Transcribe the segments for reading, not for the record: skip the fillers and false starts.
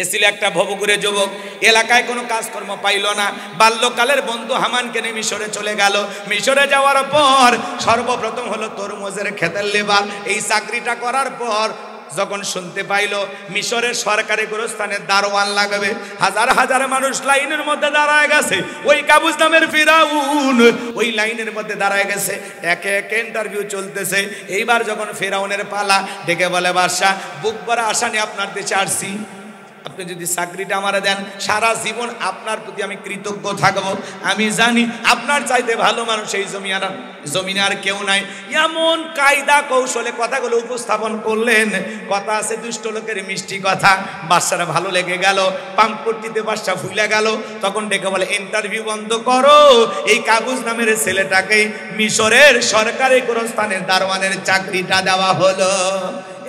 এসিল একটা ভবঘুরে যুবক, এলাকায় কোনো কাজকর্ম পাইল না, বাল্যকালের বন্ধু হামানকে নিয়ে মিশরে চলে গেল। মিশরে যাওয়ার পর সর্বপ্রথম হলো তরমুজের ক্ষেতের লেবার। এই চাকরিটা করার পর যখন শুনতে পাইল মিশরের সরকারি গোরস্থানের দারোয়ান লাগবে, হাজার হাজার মানুষ লাইনের মধ্যে দাঁড়ায় গেছে। ওই কাবুস নামের ফেরাউন ওই লাইনের মধ্যে দাঁড়ায় গেছে, একে একে ইন্টারভিউ চলতেছে। এইবার যখন ফেরাউনের পালা, ডেকে বলে বাদশা, বুক ভরা আশা নিয়ে আপনার দেশে আসছি, আপনি যদি চাকরিটা আমারে দেন সারা জীবন আপনার প্রতি আমি কৃতজ্ঞ থাকব। আমি জানি আপনার চাইতে ভালো মানুষ এই জমিনে আর কেউ নাই। এমন কায়দা কৌশলে কথাগুলো উপস্থাপন করলেন, কথা আছে দুষ্ট লোকের মিষ্টি কথা। বাদশার ভালো লেগে গেল, পাম্পট্টিতে বাদশা ফুলে গেল। তখন ডেকে বলে ইন্টারভিউ বন্ধ করো, এই কাগজ নামের ছেলেটাকে মিশরের সরকারি গোরস্থানের দারোয়ানের চাকরিটা দেওয়া হলো।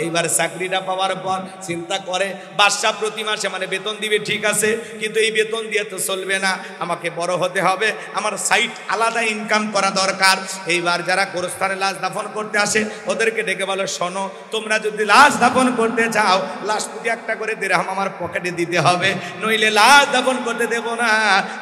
এইবার চাকরিটা পাওয়ার পর চিন্তা করে বাদশা প্রতি মাসে মানে বেতন দিবে, ঠিক আছে, কিন্তু এই বেতন দিয়ে তো চলবে না, আমাকে বড় হতে হবে, আমার সাইট আলাদা ইনকাম করা দরকার। এইবার যারা গোরস্থানে লাশ দাফন করতে আসে ওদেরকে ডেকে বলো, শোনো, তোমরা যদি লাশ দাফন করতে চাও লাশ প্রতি একটা করে দিরহাম আমার পকেটে দিতে হবে, নইলে লাশ দাফন করতে দেব না।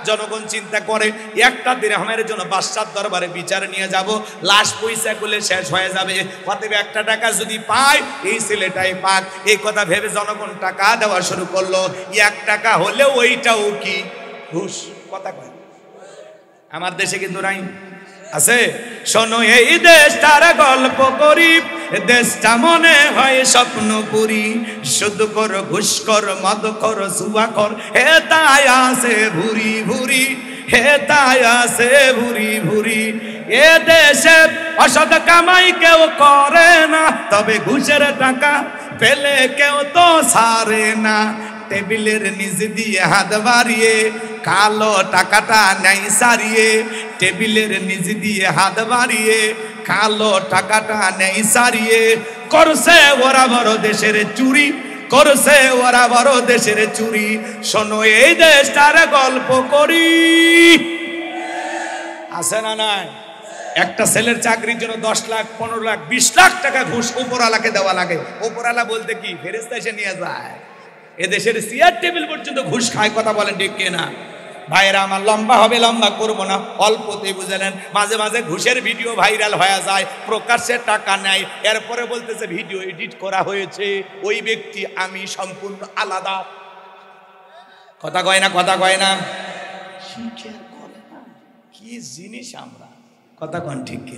জনগণ চিন্তা করে একটা দিরহামের জন্য বাদশার দরবারে বিচার নিয়ে যাব, লাশ পয়সা করলে শেষ হয়ে যাবে, অতএব একটা টাকা যদি পায় এই ছেলেটাই পাক। এই কথা ভেবে জনগণ টাকা দেওয়া শুরু করলো। 1 টাকা হলে ওইটাও কি ঘুষ? কথা কয় আমার দেশে কিন্তু নাই, আছে। শোনো এই দেশটার গল্প করি, দেশটা মনে হয় স্বপ্নপুরী, শুধু কর ঘুষ কর মদ কর জুয়া কর, হে তাই আছে ভুরি ভুরি, হে তাই আছে ভুরি ভুরি। এ দেশে অসৎ কামাই কেউ করে না, তবে ঘুষের টাকা পেলে কেউ তো ছাড়ে না। টেবিলের নিচে দিয়ে হাত বাড়িয়ে কালো টাকাটা নাই সারিয়ে, টেবিলের নিচে দিয়ে হাত বাড়িয়ে কালো টাকাটা নেই সারিয়ে। করছে ওরা বড় দেশের চুরি, করছে ওরা বড় দেশের চুরি। শোনো এই দেশটার গল্প করি, আছে না নাই? একটা ছেলের চাকরির জন্য 10 লাখ 15 লাখ 20 লাখ টাকা ঘুষ উপরওয়ালাকে দেওয়া লাগে। উপরওয়ালা বলতে কি ফেরেশতা এসে নিয়ে যায়। এদেশের চেয়ার টেবিল পর্যন্ত ঘুষ খায়, কথা বলেন ঠিক কিনা? ভাইরা আমার, লম্বা হবে, লম্বা করবো না, অল্পতেই বুঝলেন। মাঝে মাঝে ঘুষের ভিডিও ভাইরাল হয়ে যায়, প্রকাশ্যে টাকা নেয়, এরপরে বলতেছে ভিডিও এডিট করা হয়েছে, ওই ব্যক্তি আমি সম্পূর্ণ আলাদা। কথা কয় না, কথা কয় না, কি জিনিস আমরা, কথা কন ঠিক কি?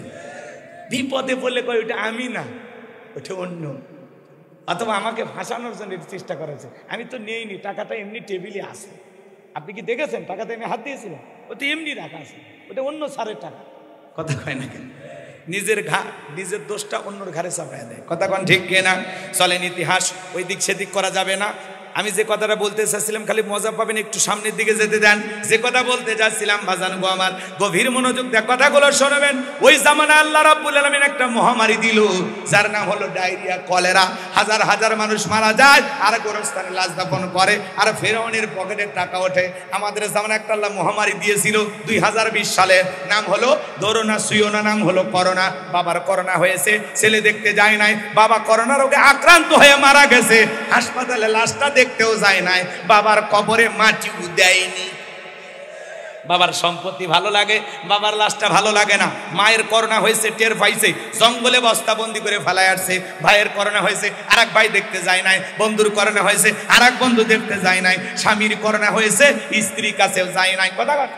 বিপদে বললে কয় ওটা আমি না, ওটা অন্য, অথবা আমাকে ফাঁসানোর জন্য চেষ্টা করেছে। আমি তো নেইনি, টাকাটা এমনি টেবিলে আছে। আপনি কি দেখেছেন টাকাতে আমি হাত দিয়েছিলাম? ওটা এমনি রাখা আছে, ওটা অন্য সারের টাকা। কথা কয় না কেন? নিজের দোষটা অন্যর ঘাড়ে চাপায় দেয়। কথা কন ঠিক কিনা? চলেন ইতিহাস ওই দিক সেদিক করা যাবে না। আমি যে কথাটা বলতে চাচ্ছিলাম, খালি মজা পাবেন, একটু সামনের দিকে যেতে দেন। যে কথা বলতে যাচ্ছিলাম বাজান গো আমার, গভীর মনোযোগ দিয়ে কথাগুলো শুনবেন। ওই জামানা আল্লাহ রাব্বুল আলামিন একটা মহামারী দিল, যার নাম হলো ডায়রিয়া, কলেরা। হাজার হাজার মানুষ মারা যায়, আর গোরস্থানে লাশ দাফন করে, আর ফেরাউনের পকেটে টাকা ওঠে। আমাদের জামানা একটা আল্লাহ মহামারী দিয়েছিল 2020 সালে, নাম হলো ধরো না সুইও না, নাম হলো করোনা। বাবার করোনা হয়েছে, ছেলে দেখতে যায় নাই, বাবা করোনা রোগে আক্রান্ত হয়ে মারা গেছে, হাসপাতালে লাশটা দেখতেও যায় নাই, বাবার কবরে মাটিও দেয়নি। বাবার সম্পত্তি ভালো লাগে, বাবার লাশটা ভালো লাগে না। মায়ের করোনা হয়েছে, টের পাইছে, জঙ্গলে বস্তাবন্দি করে ফেলায় আসছে। ভাইয়ের করোনা হয়েছে, আরেক ভাই দেখতে যায় নাই। বন্ধুর করোনা হয়েছে, আরেক বন্ধু দেখতে যায় নাই। স্বামীর করোনা হয়েছে, স্ত্রীর কাছেও যায় নাই। কথা কথা,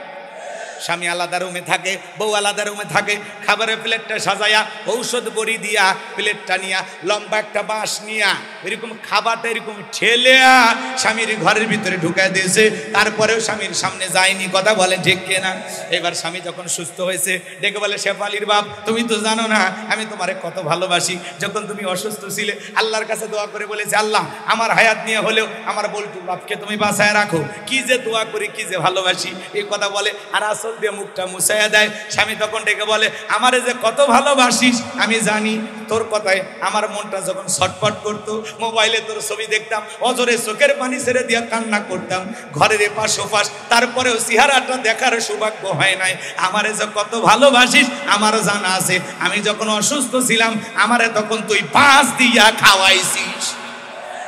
স্বামী আলাদা রুমে থাকে, বউ আলাদা রুমে থাকে। খাবারের প্লেটটা সাজাইয়া, ঔষধ বড়ি দিয়া প্লেটটা নিয়া, লম্বা একটা বাঁশ নিয়া এরকম খাবারটা এরকম ঠেলেয়া স্বামীর ঘরের ভিতরে ঢুকাই দিয়েছে। তারপরেও স্বামীর সামনে যায়নি। কথা বলেন ঠিক কিনা? এবার স্বামী যখন সুস্থ হয়েছে, ডেকে বলে, শেফালির বাপ, তুমি তো জানো না আমি তোমারে কত ভালোবাসি। যখন তুমি অসুস্থ ছিলে আল্লাহর কাছে দোয়া করে বলেছে, আল্লাহ আমার হায়াত নিয়ে হলেও আমার বল্টুর বাপকে তুমি বাঁচায় রাখো। কি যে দোয়া করি, কি যে ভালোবাসি। এই কথা বলে আর আসল দিয়ে মুখটা মুছাইয়া দেয়। স্বামী তখন ডেকে বলে, আমারে যে কত ভালোবাসিস আমি জানি। তোর কথায় আমার মনটা যখন ছটফট করতো, মোবাইলে তোর ছবি দেখতাম, অজরে চোখের পানি ছেড়ে দিয়ে কান্না করতাম, ঘরের এপাশ ওপাশ, তারপরেও চেহারাটা দেখার সৌভাগ্য হয় নাই। আমারে যে কত ভালোবাসিস আমারও জানা আছে। আমি যখন অসুস্থ ছিলাম আমারে তখন তুই 5 দিয়া খাওয়াইছিস।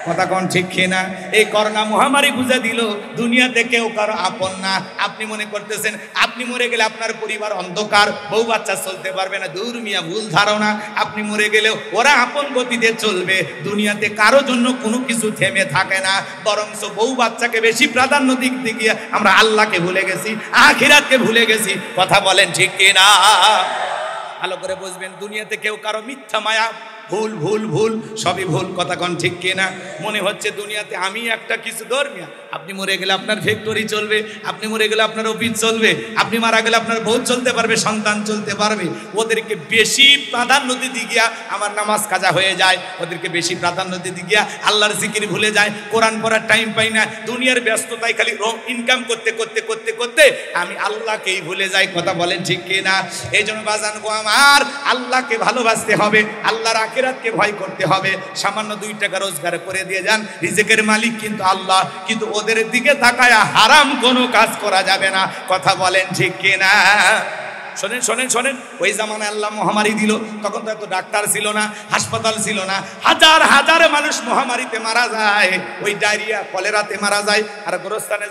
কথা কোন ঠিক কিনা? এই করোনা মহামারী বুঝে দিল দুনিয়াতে কেউ কারো আপন না। আপনি মনে করতেছেন আপনি মরে গেলে আপনার পরিবার অন্ধকার, বউ বাচ্চা চলতে পারবে না, দূর মিয়া, ভুল ধারণা। আপনি মরে গেলে ওরা আপন গতিতে চলবে। দুনিয়াতে কারো জন্য কোনো কিছু থেমে থাকে না, বরঞ্চ বউ বাচ্চাকে বেশি প্রাধান্য দিতে গিয়ে আমরা আল্লাহকে ভুলে গেছি, আখিরাতকে ভুলে গেছি। কথা বলেন ঠিক কিনা? ভালো করে বুঝবেন, দুনিয়াতে কেউ কারো মিথ্যা মায়া, ভুল ভুল ভুল, সবই ভুল। কথা কোন ঠিক কিনা? মনে হচ্ছে দুনিয়াতে আমি একটা কিছু ধর্মিয়া। আপনি মরে গেলে আপনার ফ্যাক্টরি চলবে, আপনি মরে গেলে আপনার অফিস চলবে, আপনি মারা গেলে আপনার বউ চলতে পারবে, সন্তান চলতে পারবে। ওদেরকে বেশি প্রাধান্য দিতে গিয়া আমার নামাজ কাজা হয়ে যায়, ওদেরকে বেশি প্রাধান্য দিতে গিয়া আল্লাহর জিকির ভুলে যায়, কোরআন পড়ার টাইম পাই না, দুনিয়ার ব্যস্ততায় খালি ইনকাম করতে করতে করতে করতে আমি আল্লাহকেই ভুলে যাই। কথা বলেন ঠিক কিনা? এই জন্য বাজান গো আমার, আল্লাহকে ভালোবাসতে হবে, আল্লাহর আখিরাতকে ভয় করতে হবে। সামান্য 2 টাকা রোজগার করে দিয়ে যান, রিজিকের মালিক কিন্তু আল্লাহ, কিন্তু ওদের দিকে তাকায়া হারাম কোনো কাজ করা যাবে না। কথা বলেন ঠিক কিনা? শোনেন শোনেন শোনেন, ওই জামানায় আল্লাহ মহামারী দিল, তখন তো এত ডাক্তার ছিল না, হাসপাতাল ছিল না, হাজার হাজার মানুষ মহামারীতে মারা যায়, ওই ডায়রিয়া কলেরাতে মারা যায়, আর গোরস্থানে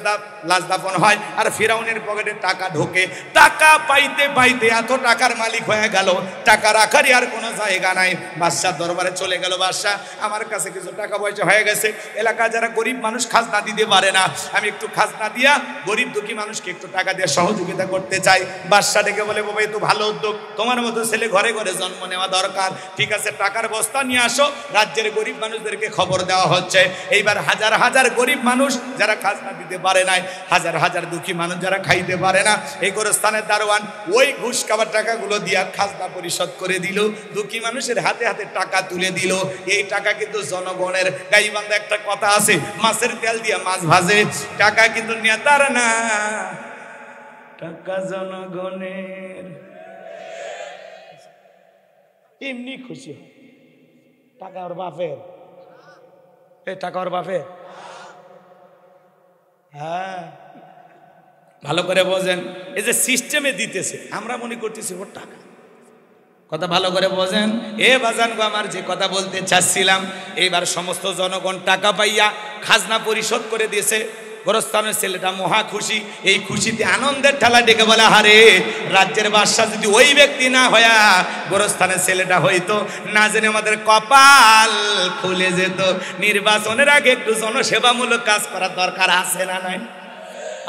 লাশ দাফন হয়, আর ফিরাউনের পকেটে টাকা ঢোকে। টাকা পাইতে পাইতে এত টাকার মালিক হয়ে গেল, টাকা রাখারই আর কোনো জায়গা নাই। বাদশাহ দরবারে চলে গেল, বাদশাহ আমার কাছে কিছু টাকা পয়সা হয়ে গেছে, এলাকায় যারা গরিব মানুষ খাজনা দিতে পারে না, আমি একটু খাজনা দিয়া গরিব দুঃখী মানুষকে একটু টাকা দিয়ে সহযোগিতা করতে চাই। বাদশাহ ডেকে বলে, বাবা এই তো ভালো উদ্যোগ, তোমার মতো ছেলে ঘরে ঘরে জন্ম নেওয়া দরকার। ঠিক আছে, টাকার বস্তা নিয়ে আসো, রাজ্যের গরিব মানুষদেরকে খবর দেওয়া হচ্ছে। এইবার হাজার হাজার গরিব মানুষ যারা খাজনা দিতে পারে নাই, হাজার হাজার দুঃখী মানুষ যারা খাইতে পারে না, এই গোরস্থানের দারোয়ান ওই ঘুষ খাবার টাকাগুলো দিয়া খাজনা পরিশোধ করে দিল, দুঃখী মানুষের হাতে হাতে টাকা তুলে দিল। এই টাকা কিন্তু জনগণের। গাইবান্ধা একটা কথা আছে, মাছের তেল দিয়া মাছ ভাজে, টাকা কিন্তু নেতার না, টাকা জনগণের। এমনি খুশি টাকা ওর বাপের, এই টাকা ওর বাপের। হ্যাঁ, ভালো করে বোঝেন, এই যে সিস্টেমে দিতেছে, আমরা মনে করতেছি ওর টাকা। কথা ভালো করে বোঝেন। এ বাজান গো আমার, যে কথা বলতে চাচ্ছিলাম, এইবার সমস্ত জনগণ টাকা পাইয়া খাজনা পরিশোধ করে দিয়েছে। গোরস্থানের ছেলেটা মহা খুশি, এই খুশিতে আনন্দের ঠেলা ডেকে বলে, হারে রাজ্যের বাদশা যদি ওই ব্যক্তি না হইয়া গোরস্থানের ছেলেটা হইতো, না জেনে আমাদের কপাল খুলে যেত। নির্বাচনের আগে একটু জনসেবামূলক কাজ করার দরকার আছে না নাই?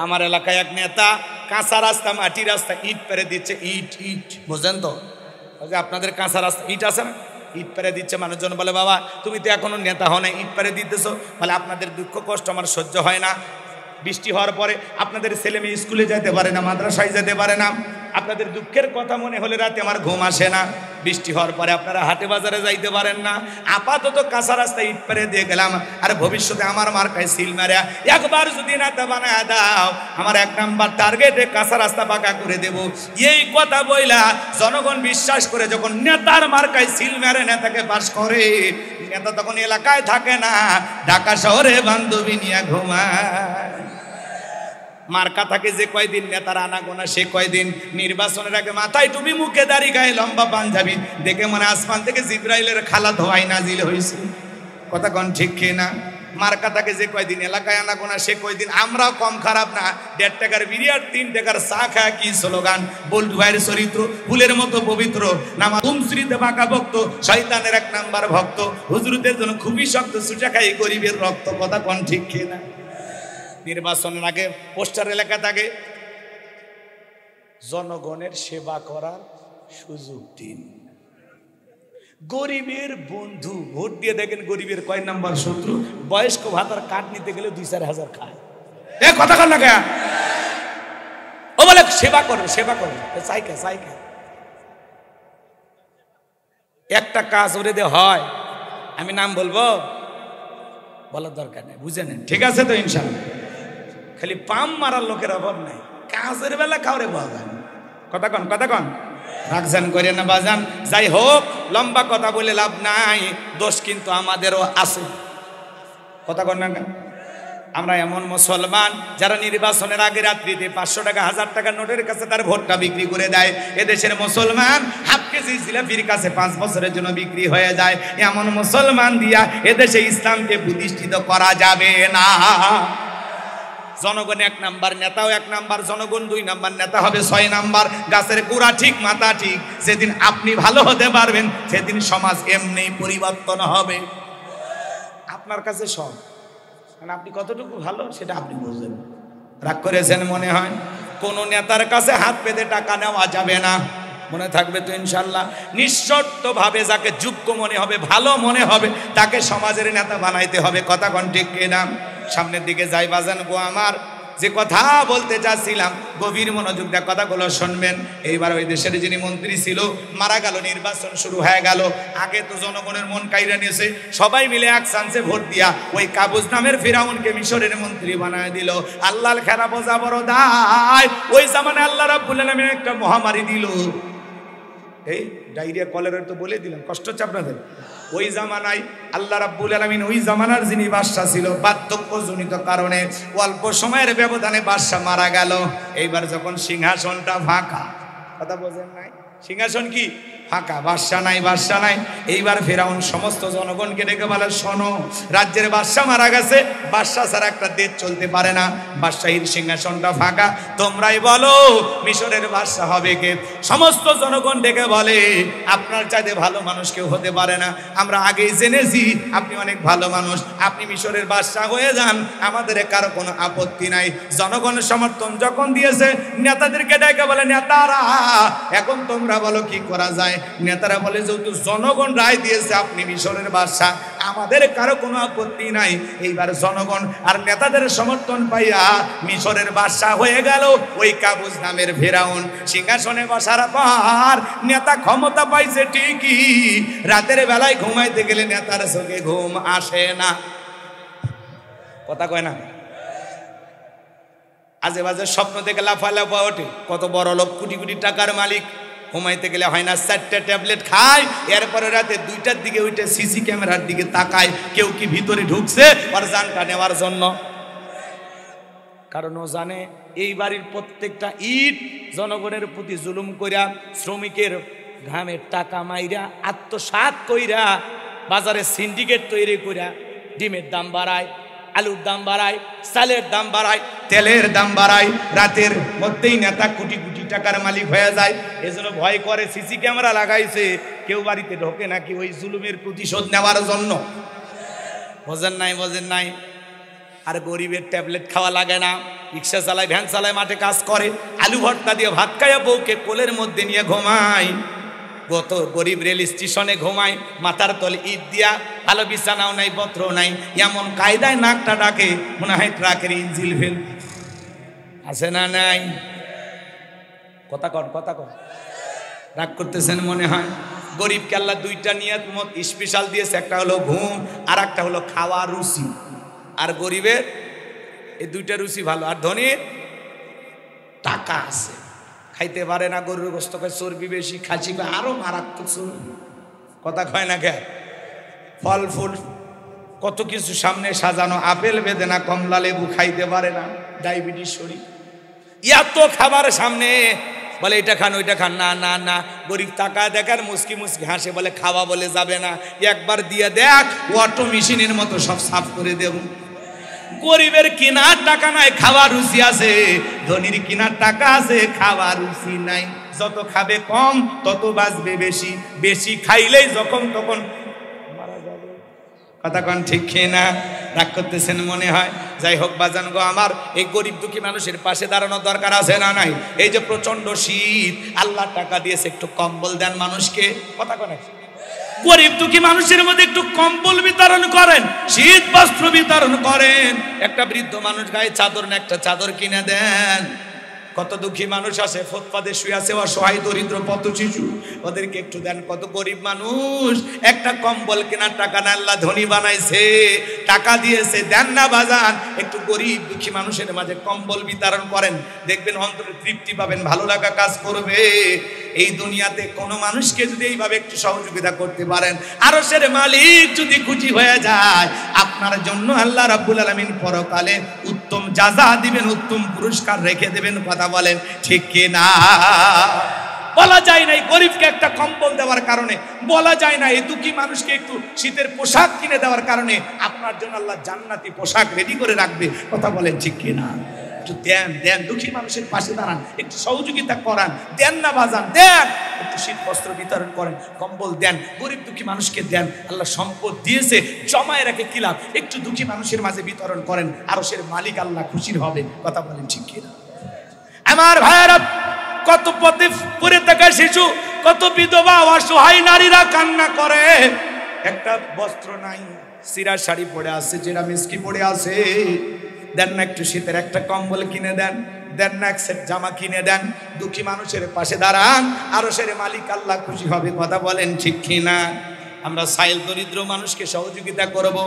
আমার এলাকায় এক নেতা কাঁচা রাস্তা, মাটি রাস্তা, ইট পেরে দিচ্ছে। ইট ইট বোঝেন তো, আপনাদের কাঁচা রাস্তা ইট আছে না, ইট পেরে দিচ্ছে। মানুষজন বলে, বাবা তুমি তো এখনো নেতা হও না, ইট পেরে দিতেছো। বলে, আপনাদের দুঃখ কষ্ট আমার সহ্য হয় না। বৃষ্টি হওয়ার পরে আপনাদের ছেলে মেয়ে স্কুলে যেতে পারে না, মাদ্রাসায় যেতে পারে না, আপনাদের দুঃখের কথা মনে হলে রাতে আমার ঘুম আসে না। বৃষ্টি হওয়ার পরে আপনারা হাটে বাজারে যাইতে পারেন না। আপাতত কাঁচা রাস্তায় ইট পেরে দিয়ে গেলাম, আর ভবিষ্যতে আমার মার্কায় সিল মারা একবার যদি নেতা বানায় দাও, আমার 1 নাম্বার টার্গেটে কাঁচা রাস্তা পাকা করে দেব। এই কথা বইলা জনগণ বিশ্বাস করে যখন নেতার মার্কায় সিল মেরে নেতাকে পাস করে, নেতা তখন এলাকায় থাকে না, ঢাকা শহরে বান্ধবী নিয়ে ঘুমায়। মার্কা থাকে যে কয়দিন, নেতার আনাগোনা সে কয়দিন। নির্বাচনের আগে মাথায় টুপি, মুখে দাড়ি, গায়ে লম্বা পাঞ্জাবি, দেখে মনে আসমান থেকে জিব্রাইলের খালা ধোয়াই নাজিল হয়েছে। কথা কোন ঠিক কিনা? মার্কা থাকে যে কয়দিন, এলাকায় আনাগোনা সে কয়দিন। আমরাও কম খারাপ না, 1.5 টাকার বিরিয়ার 3 টাকার চা খায় কি স্লোগান। বল্টু ভাইয়ের চরিত্র ফুলের মতো পবিত্র, নামা তুমশ্রীতে বাঁকা ভক্ত, শয়তানের 1 নাম্বার ভক্ত, হুজুরদের জন্য খুবই শক্ত, সুচা খাই গরিবের রক্ত। কথা কোন ঠিক কিনা? নির্বাচনের আগে পোস্টার এলাকা থাকে, জনগণের সেবা করার সুযোগ দিন। গরিবের বন্ধু, ভোট দিয়ে দেখেন গরিবের কয় নাম্বার শত্রু। বয়স্ক ভাতার কার্ড নিতে গেলে 2-4 হাজার খায়। এ কথা কর না কে? ও বলে সেবা করবে, সেবা করবে, চাইকে চাইকে একটা কাজ ওরে দে হয়। আমি নাম বলবো, বলার দরকার নেই, বুঝে নেন, ঠিক আছে তো? ইনশাআল্লাহ খালি পাম মারার লোকের অভাব নাই, কাজের বেলা কাউরে বাজান। কথা কন, কথা কন, রাখজান করে না বাজান। যাই হোক, লম্বা কথা বলে লাভ নাই, দোষ কিন্তু আমাদেরও আছে। কথা কন না, আমরা এমন মুসলমান যারা নির্বাচনের আগে রাত্রিতে 500 টাকা 1000 টাকা নোটের কাছে তার ভোটটা বিক্রি করে দেয়। এদেশের মুসলমান হাফ কেজি জিলাপির কাছে 5 বছরের জন্য বিক্রি হয়ে যায়। এমন মুসলমান দিয়া এদেশে ইসলামকে প্রতিষ্ঠিত করা যাবে না। জনগণ 1 নাম্বার, নেতাও 1 নাম্বার, জনগণ 2 নাম্বার, নেতা হবে 6 নাম্বার। গাছের গোড়া ঠিক মাথা ঠিক। যেদিন আপনি ভালো হতে পারবেন সেদিন সমাজ এমনি পরিবর্তন হবে। আপনার কাছে সব, মানে আপনি কতটুকু ভালো সেটা আপনি বুঝবেন। রাগ করেছেন মনে হয়? কোন নেতার কাছে হাত পেতে টাকা নেওয়া যাবে না, মনে থাকবে তো ইনশাল্লাহ। নিঃশর্তভাবে যাকে যোগ্য মনে হবে, ভালো মনে হবে, তাকে সমাজের নেতা বানাইতে হবে। কথা কোন ঠিক কিনা? সামনের দিকে যাই বাজান গো আমার, যে কথা বলতে চাচ্ছিলাম গভীর মনোযোগ দিয়ে কথাগুলো শুনবেন। এইবার ওই দেশের যিনি মন্ত্রী ছিল মারা গেল, নির্বাচন শুরু হয়ে গেল। আগে তো জনগণের মন কাইরা নিয়েছে, সবাই মিলে এক চান্সে ভোট দিয়া ওই কাবুজ নামের ফিরাউনকে মিশরের মন্ত্রী বানায় দিল। আল্লাহর খেলা বোঝা বড় দায়। ওই জামানে আল্লাহ রাব্বুল আলামিন একটা মহামারী দিল, এই ডায়রিয়া কলেরা তো বলে দিলাম, কষ্ট হচ্ছে আপনাদের। ওই জামানায় আল্লাহ রাব্বুল আলামিন, ওই জামানার যিনি বাদশা ছিল, বার্ধক্যজনিত কারণে অল্প সময়ের ব্যবধানে বাদশা মারা গেল। এইবার যখন সিংহাসনটা ফাঁকা, কথা বোঝেন নাই, সিংহাসন কি ফাঁকা, বাদশা নাই, বাদশা নাই। এইবার ফেরাউন সমস্ত জনগণকে ডেকে বলে, শোনো, রাজ্যের বাদশা মারা গেছে, বাদশা ছাড়া একটা দেশ চলতে পারে না, বাদশাহীর সিংহাসনটা ফাঁকা, তোমরাই বলো মিশরের বাদশা হবে কে? সমস্ত জনগণ ডেকে বলে, আপনার চাইতে ভালো মানুষ কেউ হতে পারে না, আমরা আগেই জেনেছি আপনি অনেক ভালো মানুষ, আপনি মিশরের বাদশা হয়ে যান, আমাদের কারো কোনো আপত্তি নাই। জনগণের সমর্থন যখন দিয়েছে, নেতাদেরকে ডেকে বলে, নেতারা এখন তোমরা বলো কি করা যায়? নেতারা বলে, যেহেতু জনগণ রায় দিয়েছে আপনি মিশরের বাদশা, আমাদের কারো কোনো আপত্তি নাই। এইবার জনগণ আর নেতাদের সমর্থন পাইয়া মিশরের বাদশা হয়ে গেল ওই কাবুজ নামের ফেরাউন। সিংহাসনে বসার পর নেতা ক্ষমতা পাইছে ঠিকই, রাতের বেলায় ঘুমাইতে গেলে নেতার চোখে ঘুম আসে না। কথা কয় না? আজে বাজে স্বপ্ন থেকে লাফালাফা ওঠে। কত বড় লোক, কোটি কোটি টাকার মালিক, ঘুমাইতে গেলে হয় না 4টা ট্যাবলেট খায়, এরপরে রাতে 2টার দিকে ওইটা সিসি ক্যামেরার দিকে তাকায়, কেউ কি ভিতরে ঢুকছে ওর জানটা নেওয়ার জন্য। কারণ ও জানে এই বাড়ির প্রত্যেকটা ইট জনগণের প্রতি জুলুম কইরা, শ্রমিকের ঘামের টাকা মাইরা, আত্মসাৎ কইরা, বাজারে সিন্ডিকেট তৈরি কইরা ডিমের দাম বাড়ায়, আলুর দাম বাড়ায়, চালের দাম বাড়ায়, তেলের দাম বাড়ায়, রাতের মধ্যেই নেতা কোটি কোটি টাকার মালিক হয়ে যায়। এজন্য ভয় করে, সিসি ক্যামেরা লাগাইছে, কেউ বাড়িতে ঢোকে নাকি ওই জুলুমের প্রতিশোধ নেওয়ার জন্য। বোঝেন নাই? বোঝেন নাই? আর গরিবের ট্যাবলেট খাওয়া লাগে না, রিক্সা চালায়, ভ্যান চালায়, মাঠে কাজ করে, আলু ভর্তা দিয়ে ভাত খাইয়া বউকে কোলের মধ্যে নিয়ে ঘুমায়। কত গরিব রেল স্টেশনে ঘুমায়, মাথার তলে ইট দিয়া, ভালো বিছানাও নাই, পত্রও নাই, এমন কায়দায় নাকটা ডাকে মনে হয় ট্রাকের ইঞ্জিল ফেল। আছে না নাই? কথা কন, কথা কন, রাগ করতেছেন মনে হয়? গরিবকে আল্লাহ 2টা নিয়ত স্পেশাল দিয়েছে, একটা হলো ঘুম আর একটা হলো খাওয়া রুচি। আর গরিবের এই 2টা রুচি ভালো, আর ধনীর টাকা আছে, খাইতে পারে না, গরুর গোস্ত খায়, চর্বি বেশি, খাসি আরো মারাত্মক চর্বি। কথা কয় না কে? ফল ফুল কত কিছু সামনে সাজানো, আপেল বেদেনা, কমলা লেবু খাইতে পারে না, ডায়াবেটিস শরীর, এত খাবার সামনে, বলে এটা খান ওইটা খান, না না না। গরিব টাকা দেখার মুসকি মুসকি হাসে, বলে খাওয়া বলে যাবে না, একবার দিয়ে দেখ অটো মেশিনের মতো সব সাফ করে দেব। গরিবের কিনার টাকা নাই, খাওয়ার রুচি আছে, ধনীর কিনার টাকা আছে, খাওয়ার রুচি নাই। যত খাবে কম তত বাঁচবে বেশি, বেশি খাইলেই যখন তখন মারা যাবে। কথা কন ঠিক খেয়ে না? রাগ করতেছেন মনে হয়? যাই হোক বাজান গো আমার, এই গরিব দুঃখী মানুষের পাশে দাঁড়ানোর দরকার আছে না নাই? এই যে প্রচন্ড শীত, আল্লাহ টাকা দিয়েছে, একটু কম্বল দেন মানুষকে। কথা কন, গরিব দুঃখী মানুষের মধ্যে একটু কম্বল বিতরণ করেন, শীত বস্ত্র বিতরণ করেন, একটা বৃদ্ধ মানুষ গায়ে চাদর না, একটা চাদর কিনে দেন। কত দুঃখী মানুষ আছে ফুটপাতে শুয়ে আছে, অসহায় দরিদ্র পথ শিশু, ওদেরকে একটু দেন। কত গরিব মানুষ, একটা কম্বল কেনার টাকা না, আল্লাহ ধনী বানাইছে, টাকা দিয়েছে, দেন না বাজান। একটু গরিব দুঃখী মানুষের মাঝে কম্বল বিতরণ করেন, দেখবেন অন্তরে তৃপ্তি পাবেন, ভালো লাগা কাজ করবে। এই দুনিয়াতে কোনো মানুষকে যদি এইভাবে একটু সহযোগিতা করতে পারেন, আরশের মালিক যদি খুশি হয়ে যায়, আপনার জন্য আল্লাহ রাব্বুল আলামিন পরকালে উত্তম জাযা দিবেন, উত্তম পুরস্কার রেখে দেবেন। কথা বলেন ঠিক কি না? বলা যায় না এই গরিবকে একটা কম্বল দেওয়ার কারণে, বলা যায় না এই দুঃখী মানুষকে একটু শীতের পোশাক কিনে দেওয়ার কারণে আপনার জন্য আল্লাহ জান্নাতি পোশাক রেডি করে রাখবে। কথা বলেন ঠিক কি না? একটু দেন, দেন, দুঃখী মানুষের পাশে দাঁড়ান, একটু সহযোগিতা করান, দেন না বাজান, দেন, একটু শীত বস্ত্র বিতরণ করেন, কম্বল দেন, গরিব দুঃখী মানুষকে দেন। আল্লাহ সম্পদ দিয়েছে, জমায় রাখে কি লাভ? একটু দুঃখী মানুষের মাঝে বিতরণ করেন, আরশের মালিক আল্লাহ খুশির হবে। কথা বলেন ঠিক কি না? আমার ভাইয়েরা, কত পথে পড়ে থাকা শিশু, কত বিধবা অসহায় নারীরা কান্না করে, একটা বস্ত্র নাই, সিরা শাড়ি পরে আছে, জেরা মিষ্টি পরে আছে, দেন না একটু শীতের একটা কম্বল কিনে দেন, দেন না এক সেট জামা কিনে দেন, দুঃখী মানুষের পাশে দাঁড়ান, আরশের মালিক আল্লাহ খুশি হবে। কথা বলেন ঠিক কি না? আমরা সাইল দরিদ্র মানুষকে সহযোগিতা করব।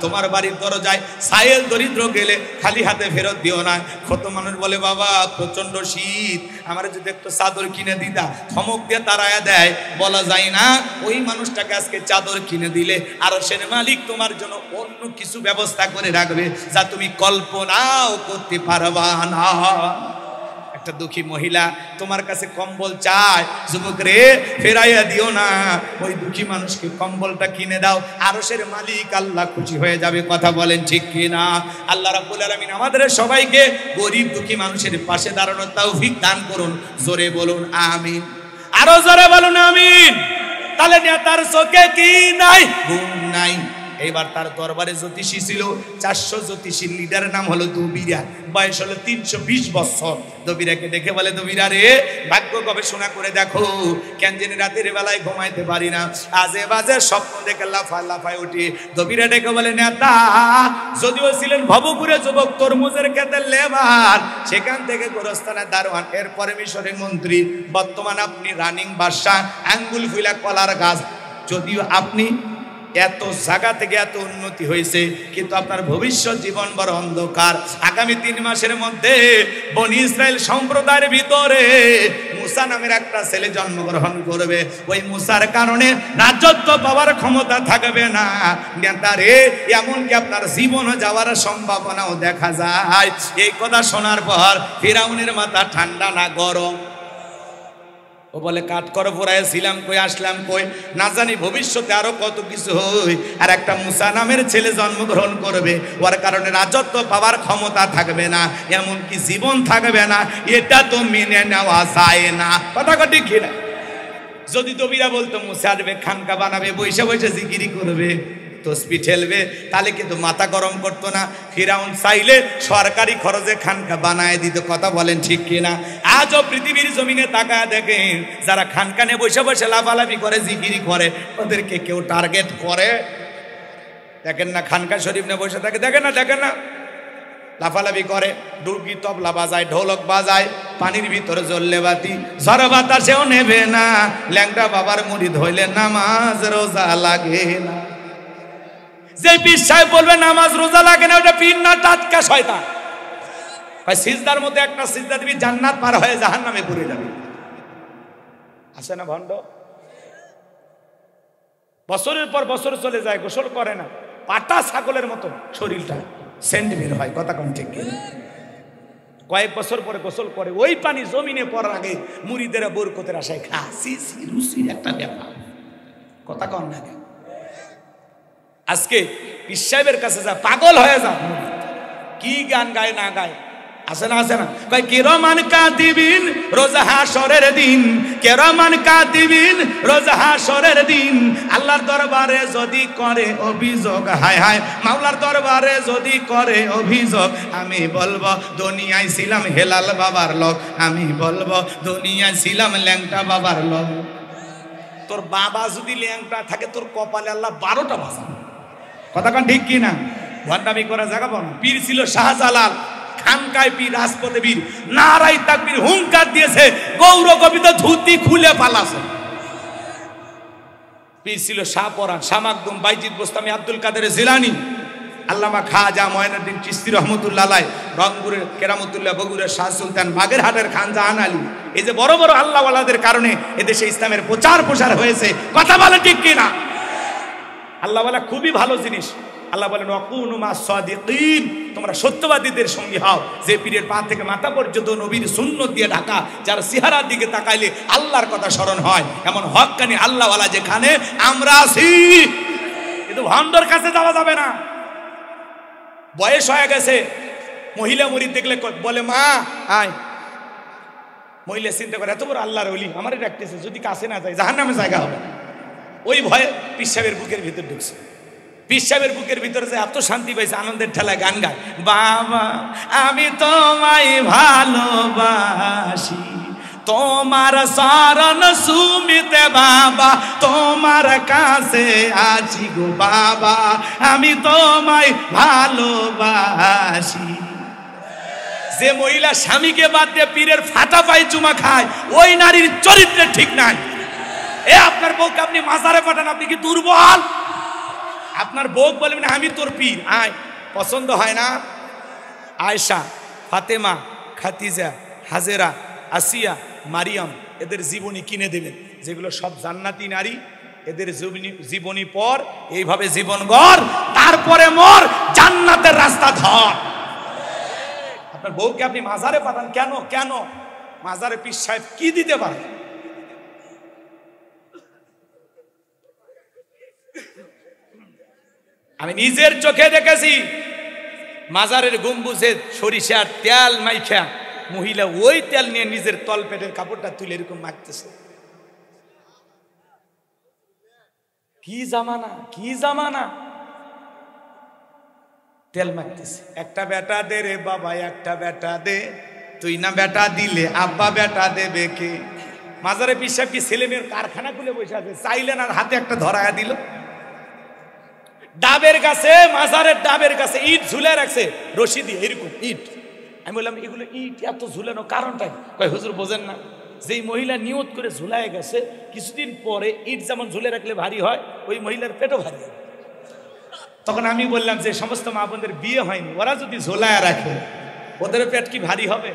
তোমার বাড়ির দরজায় সাইল দরিদ্র গেলে খালি হাতে ফেরত দিও না। কত মানুষ বলে বাবা প্রচন্ড শীত, আমার যদি একটু চাদর কিনে দিতা, ধমক দিয়ে তাড়ায়া দেয়, বলা যায় না ওই মানুষটাকে আজকে চাদর কিনে দিলে আরশের মালিক তোমার জন্য অন্য কিছু ব্যবস্থা করে রাখবে যা তুমি কল্পনাও করতে পারবা না। একটা দুঃখী মহিলা তোমার কাছে কম্বল চায়, যুবক রে ফেরাইয়া দিও না, ওই দুঃখী মানুষকে কম্বলটা কিনে দাও, আরশের মালিক আল্লাহ খুশি হয়ে যাবে। কথা বলেন ঠিক কি না? আল্লাহ রাব্বুল আলামিন আমাদের সবাইকে গরিব দুঃখী মানুষের পাশে দাঁড়ানোর তৌফিক দান করুন। জোরে বলুন আমিন, আরো জোরে বলুন আমিন। তাহলে নেতার চোখে কি নাই? ঘুম নাই। এইবার তার দরবারে জ্যোতিষী ছিল, 400 জ্যোতিষীর লিডারের নাম হলো দবিরা, বয়স হলো 320 বছর। দবিরাকে ডেকে বলে, দবিরা রে, ভাগ্য গবেষণা করে দেখো, কেন জানি রাতের বেলায় ঘুমাইতে পারি না, আজে বাজে স্বপ্ন দেখে লাফায় উঠি। দবিরা ডেকে বলে, নেতা যদিও ছিলেন ভবঘুরে যুবক, তরমুজের ক্ষেতের লেবার, সেখান থেকে গোরস্থানের দারোয়ান, এরপরে মিশরের মন্ত্রী, বর্তমান আপনি রানিং বাদশা, আঙ্গুল ফুলা কলার গাছ। যদিও আপনি এত জায়গা থেকে এত উন্নতি হয়েছে, কিন্তু আপনার ভবিষ্যৎ জীবন বড় অন্ধকার। আগামী 3 মাসের মধ্যে বনি ইসরায়েল সম্প্রদায়ের ভিতরে মুসা নামের একটা ছেলে জন্মগ্রহণ করবে। ওই মুসার কারণে রাজত্ব পাওয়ার ক্ষমতা থাকবে না। নেতারে, এমনকি আপনার জীবন যাওয়ার সম্ভাবনাও দেখা যায়। এই কথা শোনার পর ফিরাউনের মাথা ঠান্ডা না গরম? ও বলে, কাঠ করে পড়ায় ছিলাম কই, আসলাম কই, না জানি ভবিষ্যতে আরো কত কিছু হই। আর একটা মুসা নামের ছেলে জন্মগ্রহণ করবে, ওর কারণে রাজত্ব পাওয়ার ক্ষমতা থাকবে না, এমনকি জীবন থাকবে না। এটা তো মেনে নেওয়া যায় না। কথা ঠিক না? যদি দবিরা বলতো মুসা আসবে, খানকা বানাবে, বসে বসে জিকিরি করবে, তসবি ঠেলবে, তাহলে কিন্তু মাথা গরম করতো না। ফিরাউন চাইলে সরকারি খরচে খানকা বানায় দিত। কথা বলেন ঠিক কিনা? আজও পৃথিবীর জমিনে তাকায় দেখেন, যারা খানকানে বসে বসে লাফালাফি করে, জিকিরি করে, ওদেরকে কেউ টার্গেট করে? দেখেন না, খানকা শরীফ নিয়ে বসে থাকে, দেখেন না লাফালাফি করে, ডুগি তবলা বাজায়, ঢোলক বাজায়, পানির ভিতরে জ্বললে বাতি, ঝড় বাতাসেও নেবে না, ল্যাংটা বাবার মুরিদ হইলে নামাজ রোজা লাগে না। যে পীর সাহেব বলবে নামাজ রোজা লাগে না, ওটা পীর না, টাটকা শয়তান। সিজদার মধ্যে একটা সিজদা দিবি, জান্নাত পার হয়ে জাহান্নামে পড়ে যাবে। আছে না ভণ্ড? বছরের পর বছর চলে যায়, গোসল করে না, পাটা ছাগলের মতো শরীরটা, সেন্ট বের হয়। কথা কোন ঠিক? কয়েক বছর পরে গোসল করে, ওই পানি জমিনে পড়ার আগে মুরিদেরা বরকতের আশায় খা। রুচির একটা ব্যাপার। কথা কন না কেন? আজকে পীর সাহেবের কাছে যা, পাগল হয়ে যা, কি গান গায় না গায়। আছে না কয়, কিরমান কাতিবিন রোজ হাশরের দিন, কিরমান কাতিবিন রোজ হাশরের দিন, আল্লাহর দরবারে যদি করে অভিযোগ, হায় হায়, মাওলার দরবারে যদি করে অভিযোগ, আমি বলবো দুনিয়ায় ছিলাম হেলাল বাবার লোক, আমি বলবো দুনিয়ায় ছিলাম ল্যাংটা বাবার লোক। তোর বাবা যদি ল্যাংটা থাকে, তোর কপালে আল্লাহ 12টা বাজা। কথা কোন ঠিক কি না? ভণ্ডামি করা জায়গা পাও না। পীর ছিল শাহজালাল, খানকায় পীর, রাজপথে পীর, নারাই তাকবীর হুঙ্কার দিয়েছে, গৌর কবিতা ধুতি খুলে পালাছে। পীর ছিল শাহ পরাণ, শাহ মাকদুম, বাইজিদ বোস্তামি, আব্দুল কাদের জিলানী, আল্লামা খাজা মঈনুদ্দিন চিশতি রহমতুল্লাহ আলাইহ, রংপুরের কেরামতুল্লাহ, বগুড়ার শাহ সুলতান, বাগেরহাটের খান জাহান আলী। এই যে বড় বড় আল্লাহওয়ালাদের কারণে এদেশে ইসলামের প্রচার প্রসার হয়েছে। কথা বলে ঠিক কিনা? আল্লাহওয়ালা খুবই ভালো জিনিস। আল্লাহ বলেন ওয়াকুনু মাস সাদিকিন, তোমরা সত্যবাদীদের সঙ্গী হও। যে পীরের পা থেকে মাথা পর্যন্ত নবীর সুন্নত দিয়ে ঢাকা, যার চেহারার দিকে তাকাইলে আল্লাহর কথা স্মরণ হয়, এমন হক্কানি আল্লাহওয়ালা যেখানে আমরা আছি। কিন্তু ভণ্ডর কাছে যাওয়া যাবে না। বয়স হয়ে গেছে, মহিলা মুরিদ দেখলে বলে মা আয়। মহিলা চিন্তা করে এত বড় আল্লাহর ওলি আমারে ডাকতেছে, যদি কাছে না যায় জাহান্নামে জায়গা হবে। ওই ভয়ে পীর সাহেবের বুকের ভিতর ঢুকছে। পীর সাহেবের বুকের ভিতরে যে এত শান্তি পাইছে, আনন্দের ঠেলায় গান গায়, বাবা আমি তোমায় ভালোবাসি, তোমার শরণ সুমিতে বাবা, তোমার কাছে আছি গো বাবা, আমি তোমায় ভালোবাসি। যে মহিলা স্বামীকে বাদ দিয়ে পীরের ফাটা পায়ে চুমা খায়, ওই নারীর চরিত্রে ঠিক নাই। এ আপনার বউকে আপনি মাজারে পাঠান, আপনি কি দুর্বল? আপনার বউ বলবেন আমি তোর পীর, আয়। পছন্দ হয় না? আয়েশা, ফাতেমা, খাদিজা, হাজেরা, আসিয়া, মারিয়াম, এদের জীবনী কিনে দেবেন, যেগুলো সব জান্নাতি নারী। এদের জীবনী পর, এইভাবে জীবন গড়, তারপরে মর, জান্নাতের রাস্তা ধর। আপনার বউকে আপনি মাজারে পাঠান কেন? কেন মাজারে পীর সাহেব কি দিতে পারে? আমি নিজের চোখে দেখেছি, মাজারের গম্বুজে সরিষার তেল মাইখা মহিলা ওই তেল নিয়ে নিজের তল পেটের কাপড়টা তুলে এরকম মাখতেছে। কি জামানা, কি জামানা! তেল মাখতেছে। একটা বেটা দে রে বাবা, একটা বেটা দে, তুই না বেটা দিলে আব্বা বেটা দেবে কে? মাজারে পীর সাহেব কি ছেলে মেয়ের কারখানা খুলে বসে আছে? চাইলেন আর হাতে একটা ধরায়া দিল। ডাবের গাছে, মাজারের ডাবের গাছে ইট ঝুলে রাখছে রশি দিয়ে, এরকম ইট। আমি বললাম এগুলো ইট এত ঝুলানো কারণটা? কয় হুজুর বোঝেন না, যেই মহিলা নিয়ত করে ঝুলায় গেছে, কিছুদিন পরে ইট যেমন ঝুলে রাখলে ভারী হয়, ওই মহিলার পেটও ভারী হয়। তখন আমি বললাম যে সমস্ত মা বোনদের বিয়ে হয়নি, ওরা যদি ঝোলায় রাখে ওদের পেট কি ভারী হবে?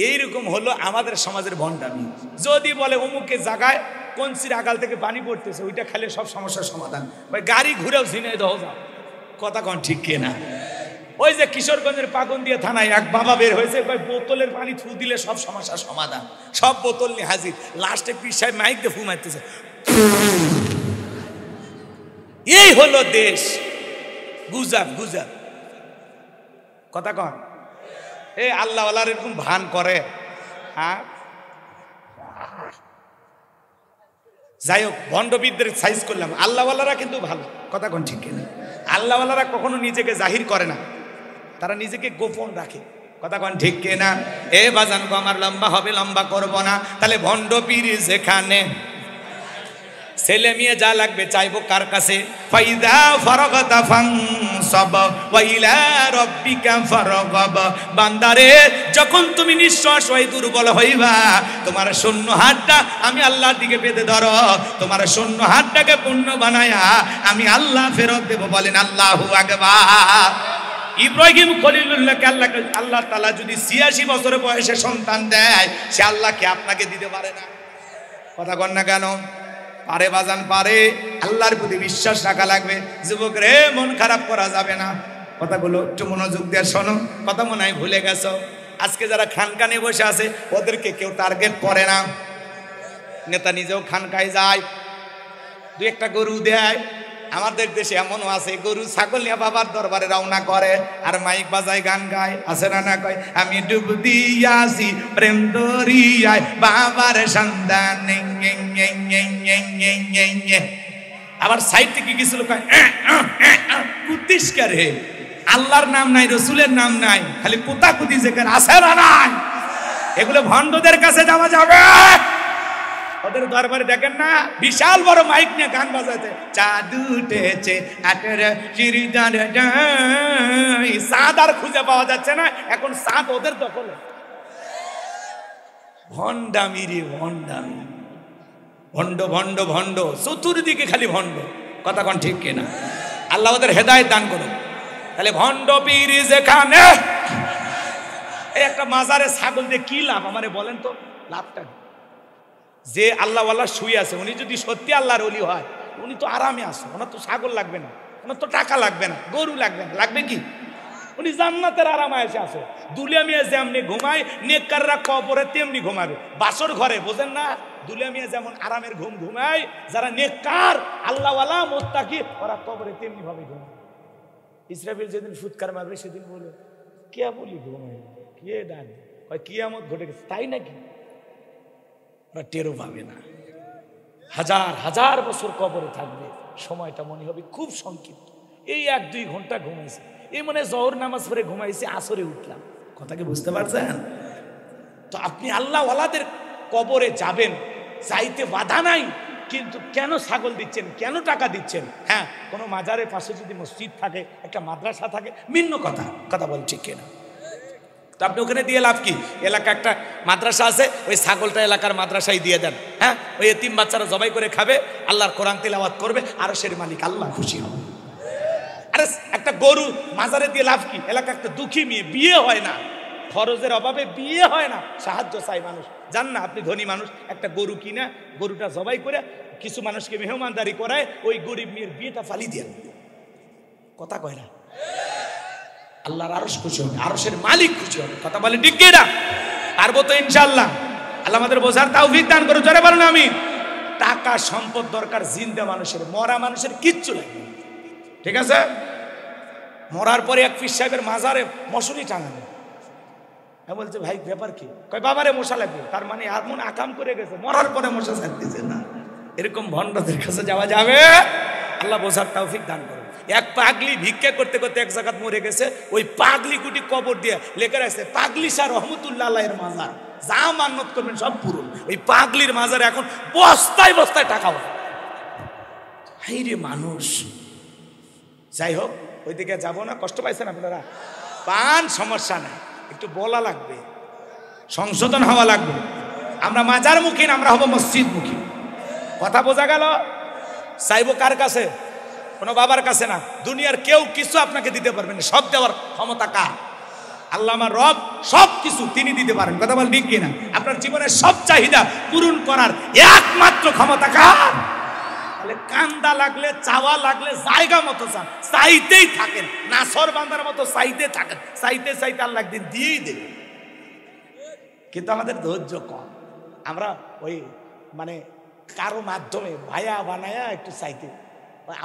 এইরকম হলো আমাদের সমাজের ভণ্ডামি। যদি বলে অমুকে জায়গায় কঞ্চির আগাল থেকে পানি পড়তেছে, ওইটা খেলে সব সমস্যার সমাধান, ভাই গাড়ি ঘুরেও ঝিনাই দাও যাও। কথা কন ঠিক কিনা? ওই যে কিশোরগঞ্জের পাগন্দিয়া থানায় এক বাবা বের হয়েছে, ভাই বোতলের পানি থু দিলে সব সমস্যার সমাধান, সব বোতল নিয়ে হাজির। লাস্টে পীর সাহেব মাইক দিয়ে ফু মারতেছে। এই হলো দেশ। গুজব গুজব। কথা কন। এই আল্লাহওয়ালার এরকম ভান করে। হ্যাঁ, যাই হোক, ভণ্ডবিদদের সাইজ করলাম, আল্লাহওয়ালারা কিন্তু ভালো। কথা কন ঠিক কিনা? আল্লাহওয়ালারা কখনো নিজেকে জাহির করে না, তারা নিজেকে গোপন রাখে। কথা কন ঠিক কিনা? এ বাজান গো, আমার লম্বা হবে, লম্বা করব না। তাহলে ভণ্ডপীর যেখানে, ছেলে মেয়ে যা লাগবে চাইবো কার কাছে? ফাইদা ফারাগতা ফানসাব ওয়া ইলা রাব্বিকা ফারাগাব। বান্দারে, যখন তুমি নিঃশ্বাস হয়ে দুর্বল হইবা, তোমার শূন্য হাতটা আমি আল্লাহর দিকে বেঁধে ধরো, তোমার শূন্য হাতটাকে পূর্ণ বানায়া আমি আল্লাহ ফেরত দেব। বলেন আল্লাহু আকবার। ইব্রাহিম খলিলুল্লাহকে আল্লাহ তাআলা যদি ৮৬ বছর বয়সে সন্তান দেয়, সে আল্লাহকে আপনাকে দিতে পারে না? কথা কন না কেন? পারে বাজান, পারে। আল্লাহর প্রতি বিশ্বাস রাখা লাগবে। যুবক রে, মন খারাপ করা যাবে না। কথাগুলো একটু মনোযোগ দিয়ে শোনো। কথা মনে হয় ভুলে গেছো। আজকে যারা খানকানে বসে আছে ওদেরকে কেউ টার্গেট করে না। নেতা নিজেও খানকায় যায়, দু একটা গরু দেয়। আমাদের দেশে এমনও আছে, গরু ছাগল নিয়ে বাবার দরবারে রওনা করে আর মাইক বাজায়, গান গায়। আছে না? না কয়, আমি ডুব দিয়াছি প্রেম দরিয়ায় বাবার সন্ধান। আবার সাইড থেকে কিছু লোক কুতিষ্কার হে, আল্লাহর নাম নাই, রসুলের নাম নাই, খালি কুতাকুতি যেখানে আছে না নাই। এগুলো ভণ্ডদের কাছে যাওয়া যাবে। ওদের দরবারে দেখেন না বিশাল বড় মাইক নিয়ে গান বাজাতে, চাঁদ উঠেছে চাঁদ আর খুঁজে পাওয়া যাচ্ছে না, এখন চাঁদ ওদের দখলে। ভণ্ডামি রে ভণ্ডামি, ভণ্ড ভণ্ড ভণ্ড, চতুর্দিকে খালি ভণ্ড। কথা কোন ঠিক কিনা? আল্লাহ ওদের হেদায়েত দান করুন। তাহলে ভণ্ড পীর যেখানে, এই একটা মাজারে ছাগল দিয়ে কি লাভ আমারে বলেন তো? লাভটা যে আল্লাহ ওয়ালা শুয়ে আছে, উনি যদি সত্যি আল্লাহর ওলি হয়, উনি তো আরামে আছে, ওনার তো ছাগল লাগবে না, ওনার তো টাকা লাগবে না, গরু লাগবে না, লাগবে কি? উনি জান্নাতের আরামে এসে আছে। দুলিয়া মিয়া যেমনি ঘুমায়, নেককাররা কবরে তেমনি ঘুমাবে। বাসর ঘরে বোঝেন না, দুলিয়া মিয়া যেমন আরামের ঘুম ঘুমায়, যারা নেককার আল্লাহওয়ালা মুত্তাকি ওরা কবরে তেমনি ভাবে ঘুমায়। ইসরাফিল যেদিন ফুৎকার মারবে সেদিন বলে কে বলি ঘুমায়, কে ডাক কিয়ামত ঘটে গেছে, তাই নাকি? ওরা টেরও পাবে না। হাজার হাজার বছর কবরে থাকবে, সময়টা মনে হবে খুব সংক্ষিপ্ত। এই 1-2 ঘন্টা ঘুমাইছে, এই মনে জোহর নামাজ পড়ে ঘুমাইছে, আসরে উঠলাম। কথা কি বুঝতে পারছেন? তো আপনি আল্লাহ ওয়ালাদের কবরে যাবেন, চাইতে বাধা নাই, কিন্তু কেন ছাগল দিচ্ছেন, কেন টাকা দিচ্ছেন? হ্যাঁ, কোনো মাজারের পাশে যদি মসজিদ থাকে, একটা মাদ্রাসা থাকে, ভিন্ন কথা। কথা বল ঠিক কিনা? তো আপনি ওখানে দিয়ে লাভ কি? এলাকা একটা মাদ্রাসা আছে, ওই ছাগলটা এলাকার মাদ্রাসায় দিয়ে দেন। হ্যাঁ, ওই এতিম বাচ্চারা জবাই করে খাবে, আল্লাহর কোরআন তিলাওয়াত করবে, আরশের মালিক আল্লাহ খুশি হবে। আরে একটা গরু মাজারে দিয়ে লাভ কি? এলাকা একটা দুঃখী মেয়ে, বিয়ে হয় না, খরচের অভাবে বিয়ে হয় না, সাহায্য চাই মানুষ। জান না আপনি ধনী মানুষ, একটা গরু কিনা গরুটা জবাই করে কিছু মানুষকে মেহমানদারি করায়, ওই গরিব মেয়ের বিয়েটা ফালি দেন। কথা কয় না? আল্লাহর আরশ খুশি হবে, আরশের মালিক খুশি হবে। কথা বলে ঠিক কি না? পারবো তো ইনশাআল্লাহ। আল্লাহ আমাদের বোঝার তাওফিক দান করুন, জোরে বলুন আমিন। টাকা সম্পদ দরকার জিন্দা মানুষের, মরা মানুষের কিচ্ছু লাগবে। ঠিক আছে? মরার পরে এক পীর সাহেবের মাজারে মশারি টাঙানো, বলছে ভাই ব্যাপার কি? কয় বাবারে মশা লাগবে। তার মানে এমন আকাম করে গেছে, মরার পরে মশা ছাড়তেছে না। এরকম ভণ্ডদের কাছে যাওয়া যাবে? আল্লাহ বোঝার তৌফিক দান করুন। এক পাগলি ভিক্ষা করতে করতে এক জায়গায় মরে গেছে, ওই পাগলি গুটি কবর দিয়ে লেখা রাখছে পাগলি শাহ রহমতুল্লাহ আলাইহির মাজার, যা মান্নত করবেন সব পূরণ। ওই পাগলির মাজারে এখন বস্তায় বস্তায় টাকা হয়। হাই রে মানুষ। যাই হোক, ওইদিকে যাবো না, কষ্ট পাইছেন আপনারা? পান সমস্যা নাই, একটু বলা লাগবে, সংশোধন হওয়া লাগবে। আমরা মাজার মুখী না, আমরা হবো মসজিদ মুখী। কথা বোঝা গেল? চাইবো কার কাছে? কোনো বাবার কাছে না। দুনিয়ার কেউ কিছু আপনাকে দিতে পারবেন না, সব দেওয়ার ক্ষমতা কার? আল্লাহ আমার রব, সব কিছু তিনি দিতে পারেন। কথা বল ঠিক কিনা? আপনার জীবনের সব চাহিদা পূরণ করার একমাত্র ক্ষমতা কার? তাহলে কান্দা লাগলে, চাওয়া লাগলে জায়গা মতো চান, চাইতেই থাকেন, নাসর বান্দার মতো চাইতে থাকেন, চাইতে চাইতে আল্লাহ একদিন দিয়েই দেবে। কিন্তু আমাদের ধৈর্য কম। আমরা ওই মানে কারো মাধ্যমে ভায়া বানায়া একটু চাইতে,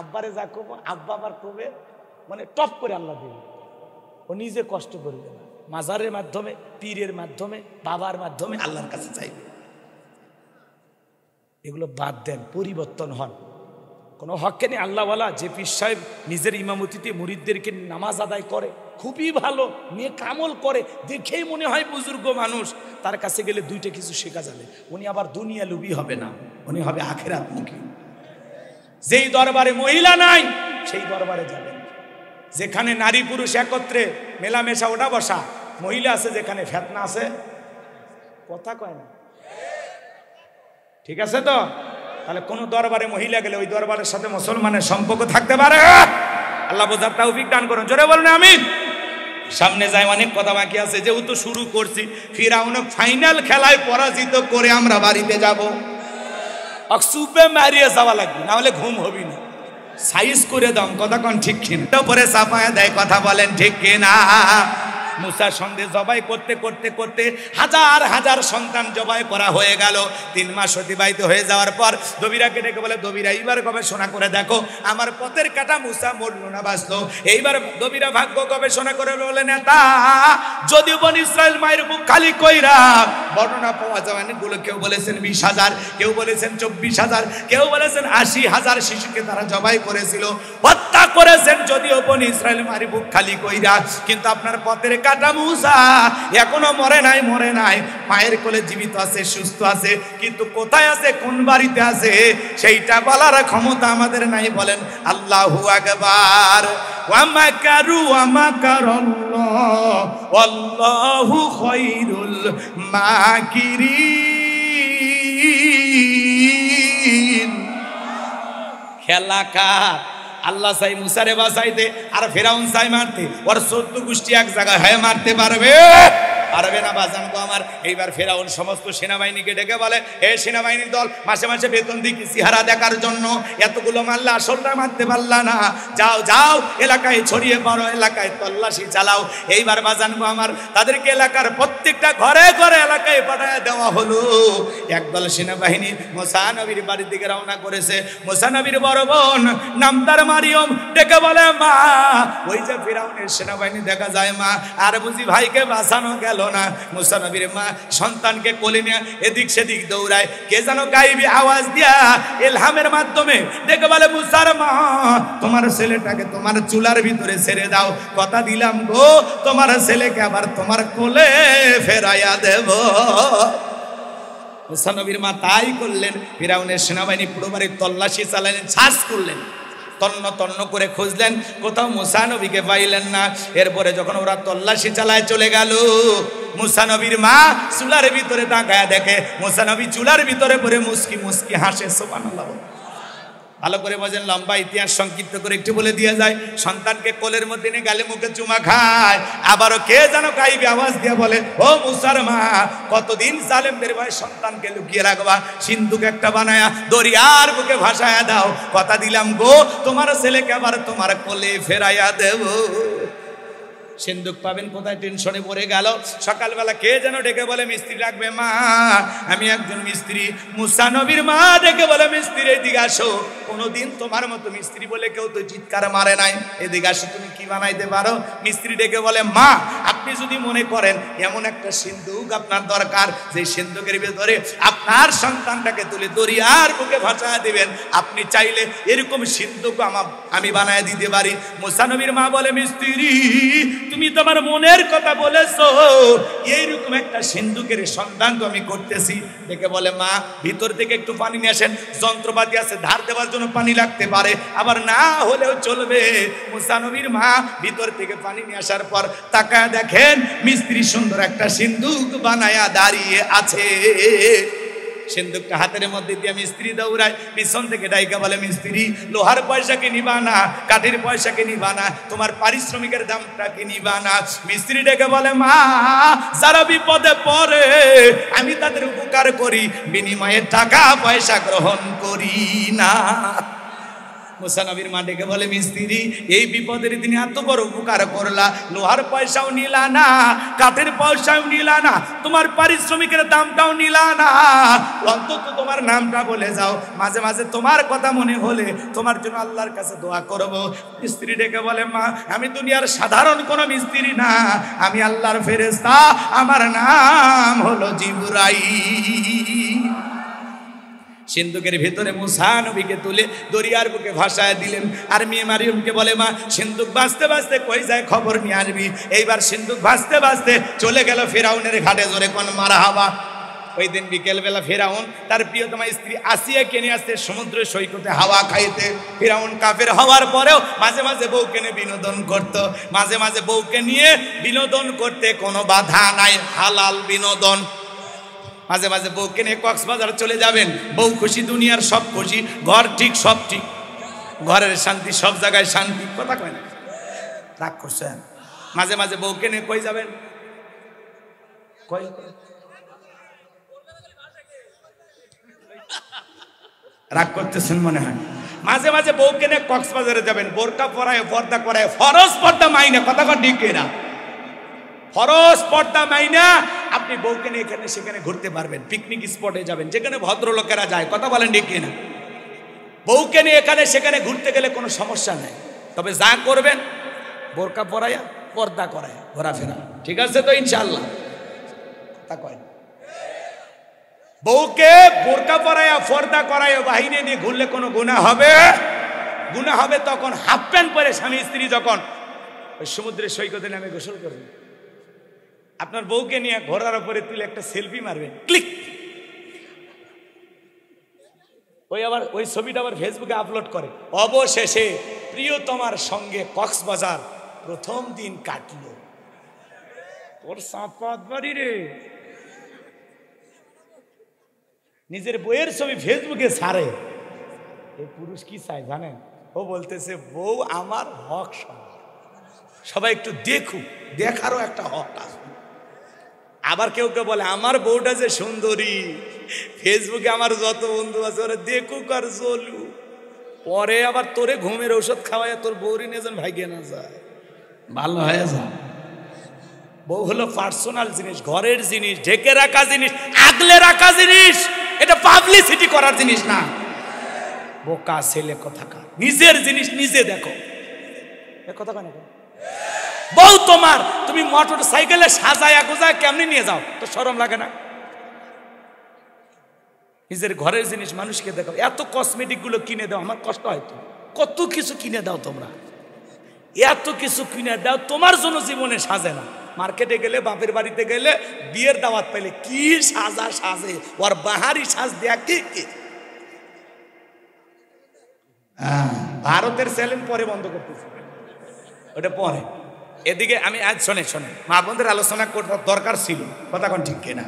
আব্বারে যা করবো আব্বা আবার করবে, মানে টপ করে আল্লাহ দেবে, ও নিজে কষ্ট করবে না। মাজারের মাধ্যমে, পীরের মাধ্যমে, বাবার মাধ্যমে আল্লাহর কাছে চাইবে। এগুলো বাদ দেন, পরিবর্তন হন। কোনো হককে নেই। আল্লাহওয়ালা যে পীর সাহেব নিজের ইমামতিতে মুরিদদেরকে নামাজ আদায় করে, খুবই ভালো, নেক আমল করে, দেখেই মনে হয় বুজুর্গ মানুষ, তার কাছে গেলে দুইটা কিছু শেখা যাবে। উনি আবার দুনিয়া লুবি হবে না, উনি হবে আখিরাতমুখী। যেই দরবারে মহিলা নাই সেই দরবারে যাবেন, যেখানে নারী পুরুষ একত্রে মেলামেশা ওঠা বসা, মহিলা আছে যেখানে ফেতনা আছে। কথা কয় না? ঠিক আছে তো? তাহলে কোন দরবারে মহিলা গেলে ওই দরবারের সাথে মুসলমানের সম্পর্ক থাকতে পারে। আল্লাহ বোঝার তৌফিক দান করুন, জোরে বলুন আমিন। সামনে যায় অনেক কথা বাকি আছে, যেহেতু শুরু করছি, ফিরাউনক ফাইনাল খেলায় পরাজিত করে আমরা বাড়িতে যাব। সুপে মারিয়ে যাওয়া লাগবে, না হলে ঘুম হবি না। সাইজ করে দাম, কথা কোন ঠিক কিনা? পরে চাপায় দেয়, কথা বলেন ঠিক কিনা? মুসার সঙ্গে জবাই করতে করতে করতে হাজার হাজার সন্তান জবাই করা হয়ে গেল। 3 মাস অতিবাহিত হয়ে যাওয়ার পর দবিরাকে ডেকে বলে, দবিরা এইবার গবেষণা করে দেখো আমার পথের কাটা মুসা মরল না বাঁচলো। এইবার দবিরা ভাগ্য গবেষণা করে বলে, নেতা যদিও বনি ইসরাইল মায়ের বুক খালি কইরা বর্ণনা পাওয়া যায় অনেকগুলো, কেউ বলেছেন 20,000, কেউ বলেছেন 24,000, কেউ বলেছেন 80,000 শিশুকে তারা জবাই করেছিল, হত্যা করেছেন যদিও বনি ইসরাইল মায়ের বুক খালি কইরা। কিন্তু আপনার পথের কাটা মূসা এখনো মরে নাই, মায়ের কোলে জীবিত আছে, সুস্থ আছে, কিন্তু কোথায় আছে, কোন বাড়িতে আছে সেইটা বলার ক্ষমতা আমাদের নাই। বলেন আল্লাহু আকবার। ওয়া মাকারু ওয়া মাকারাল্লাহ ওয়াল্লাহু খায়রুল মাকিরিন। খেলা কার? আল্লাহ চাই মুসারে বাঁচাইতে, আর ফেরাউন চাই মারতে। ওর 14 গোষ্ঠী এক জায়গায় হয়ে মারতে পারবে না বাজান গো আমার। এইবার ফেরাউন সমস্ত সেনাবাহিনীকে ডেকে বলে, এ সেনাবাহিনীর দল, মাসে মাসে বেতন দিই চেহারা দেখার জন্য, এতগুলো মারলা, আসলটা মারতে পারলা না, যাও এলাকায় ছড়িয়ে পড়ো, এলাকায় তল্লাশি চালাও। এইবার বাজান গো আমার তাদেরকে এলাকার প্রত্যেকটা ঘরে ঘরে এলাকায় পাঠায় দেওয়া হলো। একদল সেনাবাহিনী মুসা নবীর বাড়ির দিকে রওনা করেছে। মুসা নবীর বড় বোন নাম তার মারিয়ম ডেকে বলে, মা ওই যে ফেরাউনের সেনাবাহিনী দেখা যায় মা, আর বুঝি ভাইকে বাঁচানো গেল না। মুসা নবীর মা সন্তানকে কোলে নিয়ে এদিক সেদিক দৌড়ায়। কে যেন গাইবি আওয়াজ দিয়া ইলহামের মাধ্যমে ডেকে বলে, মুসার মা তোমার ছেলেটাকে তোমার চুলার ভিতরে ছেড়ে দাও, কথা দিলাম গো তোমার ছেলেকে আবার তোমার কোলে ফেরাইয়া দেব। মুসা নবীর মা তাই করলেন। ফিরাউনের সেনাবাহিনী পুরো বাড়ির তল্লাশি চালালেন, সার্চ করলেন, তন্ন করে খুঁজলেন, কোথাও মুসা নবীকে পাইলেন না। এরপরে যখন ওরা তল্লাশি চালায় চলে গেল, মুসা নবীর মা চুলার ভিতরে তাকায়া দেখে মুসা নবী চুলার ভিতরে পড়ে মুস্কি মুস্কি হাসে। সুবহানাল্লাহ। ভালো করে বোঝেন, লম্বা ইতিহাস সংক্ষিপ্ত করে একটু বলে দিয়ে যায়। সন্তানকে কোলের মধ্যে নিয়ে গালে মুখে চুমা খায়, আবারও কে যেন গাইবে আওয়াজ দিয়ে বলে, ও মুসার মা কতদিন জালেমদের ভয়ে সন্তানকে লুকিয়ে রাখবা, সিন্ধুক একটা বানায়া দরিয়ার বুকে ভাসায়া দাও, কথা দিলাম গো তোমার ছেলেকে আবার তোমার কোলে ফেরাইয়া দেব। সিন্ধুক পাবেন কোথায়, টেনশনে পড়ে গেল। সকালবেলা কে যেন ডেকে বলে, মিস্ত্রি লাগবে মা, আমি একজন মিস্ত্রি। মুসা নবীর মা ডেকে বলে, মিস্ত্রি এদিকে আসো, কোনোদিন তোমার মতো মিস্ত্রি বলে কেউ তো চিৎকার মারে নাই, এদিকে আসো, তুমি কি বানাইতে পারো? মিস্ত্রি ডেকে বলে, মা আপনি যদি মনে করেন এমন একটা সিন্ধুক আপনার দরকার, যে সিন্ধুকের ভেতরে আপনার সন্তানটাকে তুলে দরিয়ার বুকে ভাসায় দিবেন, আপনি চাইলে এরকম সিন্ধুক আমি বানায় দিতে পারি। মুসা নবীর মা বলে, মিস্ত্রি তুমি তোমার মনের কথা বলেছো, এইরকম একটা সিন্ধুকের সন্ধান তো আমি করতেছি। দেখে বলে, মা ভিতর থেকে একটু পানি নিয়ে আসেন, যন্ত্রপাতি আছে, ধার দেওয়ার জন্য পানি লাগতে পারে, আবার না হলেও চলবে। মুসা নবীর মা ভিতর থেকে পানি নিয়ে আসার পর তাকায় দেখেন মিস্ত্রি সুন্দর একটা সিন্ধুক বানায়া দাঁড়িয়ে আছে। সিন্ধুকটা হাতের মধ্যে দিয়ে মিস্ত্রি দৌড়ায়, পিছন থেকে ডাইকা বলে, মিস্ত্রি লোহার পয়সাকে নিবা না, কাঠের পয়সাকে নিবা না, তোমার পারিশ্রমিকের দামটাকে নিবা না। মিস্ত্রি ডেকে বলে, মা যারা বিপদে পড়ে আমি তাদের উপকার করি, বিনিময়ে টাকা পয়সা গ্রহণ করি না। মুসা নবীর মা ডেকে বলে, মিস্ত্রি এই বিপদের দিনে এত বড় উপকার করলা, লোহার পয়সাও নিলা না, কাঠের পয়সাও নিলা না, তোমার পারিশ্রমিকের দামটাও নিলা না, অন্তত তোমার নামটা বলে যাও, মাঝে মাঝে তোমার কথা মনে হলে তোমার জন্য আল্লাহর কাছে দোয়া করব। মিস্ত্রি ডেকে বলে, মা আমি দুনিয়ার সাধারণ কোনো মিস্ত্রি না, আমি আল্লাহর ফেরেশতা, আমার নাম হলো জিবরাইল। সিন্ধুকের ভিতরে মুসা নবীকে তুলে দরিয়ার বুকে ভাসায় দিলেন। আর মেয়ে মারিয়মকে বলে, মা সিন্ধুক ভাসতে ভাসতে কই যায় খবর নিয়ে আসবি। এইবার সিন্ধুক ভাসতে ভাসতে চলে গেল ফেরাউনের ঘাটে। জোরে কোন মারহাবা। ওই দিন বিকেলবেলা ফেরাউন তার প্রিয়তমা স্ত্রী আসিয়াকে নিয়ে আসতে সমুদ্র সৈকতে হাওয়া খাইতে। ফেরাউন কাফের হওয়ার পরেও মাঝে মাঝে বউকে নিয়ে বিনোদন করত, মাঝে মাঝে বউকে নিয়ে বিনোদন করতে কোনো বাধা নাই, হালাল বিনোদন। মাঝে মাঝে বউকে নিয়ে কক্সবাজার চলে যাবেন, বউ খুশি, দুনিয়ার সব খুশি, ঘর ঠিক সব ঠিক, ঘরের শান্তি, সব জায়গায় শান্তি। কথা কয় না, রাগ করছেন? মাঝে মাঝে বউকে নিয়ে কই যাবেন? কই রাগ করতেছেন মনে হয়। মাঝে মাঝে বউকে নিয়ে কক্সবাজারে যাবেন, বোরকা পরায়, পর্দা করায়, ফরজ পর্দা মাইনা। কথা কয় ঠিক না? ফরজ পর্দা মাইনা আপনি বউকে নিয়ে এখানে সেখানে ঘুরতে পারবেন, পিকনিক স্পটে যাবেন, যেখানে ভদ্রলোকেরা যায়। কথা বলেন ঠিক না? বউকে নিয়ে এখানে সেখানে ঘুরতে গেলে কোনো সমস্যা নেই, তবে যা করবেন বোরকা পরায়া, পর্দা করায়া ঘোরাফেরা, ঠিক আছে তো ইনশাআল্লাহ? তা কয় বউকে বোরকা পরায়া, পর্দা করায়া বাহিরে নিয়ে ঘুরলে কোনো গুনাহ হবে? গুনাহ হবে তখন হাফ প্যান্ট পরে স্বামী স্ত্রী যখন ওই সমুদ্রের সৈকতে নামে গোসল করবে। আপনার বউকে নিয়ে ঘোড়ার উপরে তুলে একটা সেলফি মারবেন, ক্লিক, ওই ছবিটা আবার ফেসবুকে আপলোড করে। অবশেষে প্রিয়তমার সঙ্গে কক্সবাজার প্রথম দিন কাটলো। তোর সাপাত বাড়ি রে, নিজের বইয়ের ছবি ফেসবুকে ছাড়ে। এই পুরুষ কি চায় জানেন? ও বলতেছে বউ আমার হক, সবাই একটু দেখুক, দেখারও একটা হক আছে। আবার কেউ কেউ বলে আমার বউটা যে সুন্দরী, ফেসবুকে আমার যত বন্ধু আছে ওরা দেখুক আর চলু, পরে আবার তোরে ঘুমের ঔষধ খাওয়ায় তোর বউরি নিয়ে যেন ভাইগে না যায়, ভালো হয়ে যায়। বউ হলো পার্সোনাল জিনিস, ঘরের জিনিস, ঢেকে রাখা জিনিস, আগলে রাখা জিনিস, এটা পাবলিসিটি করার জিনিস না। বোকা ছেলে কোথাকার, নিজের জিনিস নিজে দেখো। কথা কেন? বউ তোমার, তুমি মোটর সাইকেলে সাজায়া গোজায় কেমনি নিয়ে যাও, তো শরম লাগে না? নিজের ঘরের জিনিস মানুষকে দেখো। এত কসমেটিক গুলো কিনে দাও, আমার কষ্ট হয় তো। কত কিছু কিনে দাও তোমরা, এত কিছু কিনে দাও, তোমার জন্য জীবনে সাজে না। মার্কেটে গেলে, বাপের বাড়িতে গেলে, বিয়ের দাওয়াত পেলে কি সাজা সাজে, ওর বাহারি সাজ দেয়া কি কি। ভারতের চ্যালেঞ্জ পরে বন্ধ করতেছে, ওটা পরে। এদিকে আমি আজ শোনে মা বোনদের আলোচনা করার দরকার ছিল, কথা কোন ঠিক কিনা?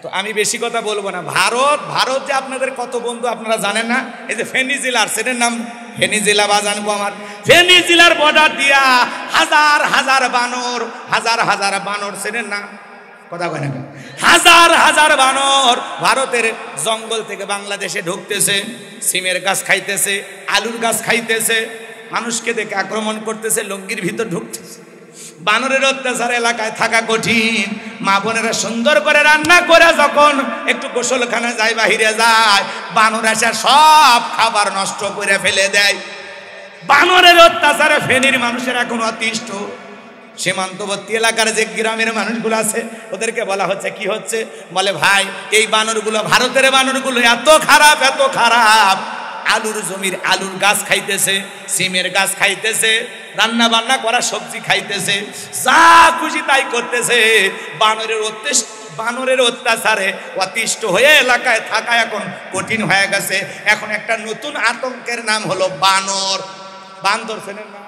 তো আমি বেশি কথা বলবো না। ভারত যে আপনাদের কত বন্ধু আপনারা জানেন না। এই যে ফেনী জেলার, সেটার নাম ফেনী জেলা বা জানবো আমার, ফেনী জেলার বর্ডার দিয়া হাজার হাজার বানর, সেটার নাম কথা কয় না, হাজার হাজার বানর ভারতের জঙ্গল থেকে বাংলাদেশে ঢুকতেছে, সিমের গাছ খাইতেছে, আলুর গাছ খাইতেছে, মানুষকে দেখে আক্রমণ করতেছে, লঙ্গির ভিতর ঢুকতেছে। বানরের অত্যাচার এলাকায় থাকা কঠিন। মা বোনেরা সুন্দর করে রান্না করে যখন একটু গোসলখানা যায়, বাহিরে যায়, বানর এসে সব খাবার নষ্ট করে ফেলে দেয়। বানরের অত্যাচারে ফেনীর মানুষের এখন অতিষ্ঠ। সীমান্তবর্তী এলাকার যে গ্রামের মানুষগুলো আছে ওদেরকে বলা হচ্ছে, কি হচ্ছে? বলে ভাই এই বানরগুলো, ভারতের বানরগুলো এত খারাপ, আলুর জমির আলুর গাছ খাইতেছে, সিমের গাছ খাইতেছে, রান্না বান্না করা সবজি খাইতেছে, যা খুশি তাই করতেছে। বানরের অত্যাচারে অতিষ্ঠ হয়ে এলাকায় থাকা এখন কঠিন হয়ে গেছে। এখন একটা নতুন আতঙ্কের নাম হলো বানর। বান্দর চেনেন না?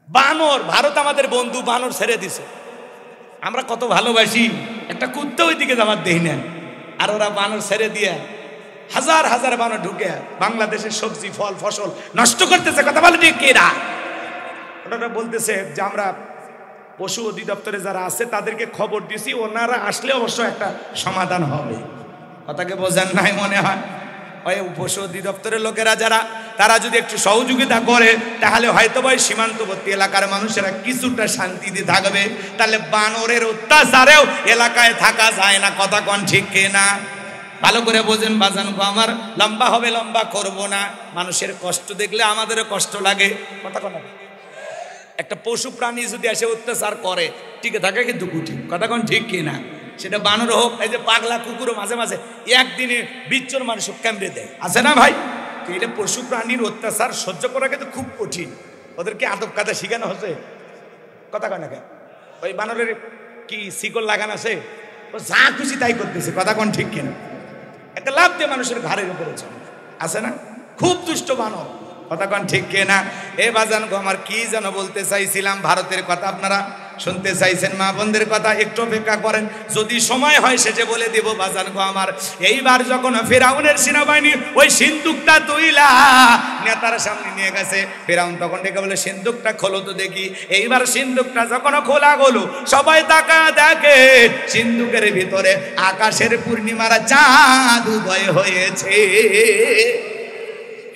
বানর, ভারত আমাদের বন্ধু, বানর ছেড়ে দিছে। আমরা কত ভালোবাসি, একটা কুত্তা ওই দিকে যাওয়ার দেই না, আর ওরা বানর ছেড়ে দিয়ে হাজার হাজার বানর ঢুকে বাংলাদেশের সবজি ফল ফসল নষ্ট করতেছে। কথা বলে ঠিক কিনা? ওটা বলতেছে যে আমরা পশু অধিদপ্তরে যারা আছে তাদেরকে খবর দিছি, ওনারা আসলে অবশ্য একটা সমাধান হবে। কথাকে বোঝেন নাই মনে হয়? ওই পশু অধিদপ্তরের লোকেরা যারা, তারা যদি একটু সহযোগিতা করে তাহলে হয়তো ভাই সীমান্তবর্তী এলাকার মানুষেরা কিছুটা শান্তিতে থাকবে। তাহলে বানরের অত্যাচারেও এলাকায় থাকা যায় না। কথা কোন ঠিক কিনা? ভালো করে বোঝেন বাজান গো আমার। লম্বা হবে, লম্বা করব না। মানুষের কষ্ট দেখলে আমাদেরও কষ্ট লাগে। কথা কোন? একটা পশু প্রাণী যদি এসে অত্যাচার করে টিকে থাকে কিন্তু কুটি। কথা কোন ঠিক কিনা? সেটা বানর হোক, এই যে পাগলা কুকুরও মাঝে মাঝে একদিনে 20 জন মানুষ কামড়ে দেয়, আছে না ভাই? তো এটা পশু প্রাণীর অত্যাচার সহ্য করা কিন্তু খুব কঠিন। ওদেরকে আদব কাদা শিখানো হচ্ছে। কথা কয় না কেন? ওই বানরের কি শিকল লাগানো আছে, ও যা খুশি তাই করতেছে। কথা কোন ঠিক কিনা? একটা লাভ দিয়ে মানুষের ঘাড়ের উপরে চলে, আছে না? খুব দুষ্ট বানর। কথা কোন ঠিক কিনা? এ বাজান গো আমার, কি যেন বলতে চাইছিলাম, ভারতের কথা আপনারা শুনতে চাইছেন, মা বোনদের কথা একটু অপেক্ষা করেন, যদি সময় হয় শেষে বলে দেব বাজান গো আমার। এইবার যখন ফেরাউনের সেনাবাহিনী ওই সিন্দুকটা তুইলা নেতার সামনে নিয়ে গেছে, ফেরাউন তখন ডেকে বলে সিন্দুকটা খোলো তো দেখি। এইবার সিন্দুকটা যখন খোলা হলো, সবাই তাকা দেখে সিন্দুকের ভিতরে আকাশের পূর্ণিমার চাঁদ উদয় হয়েছে।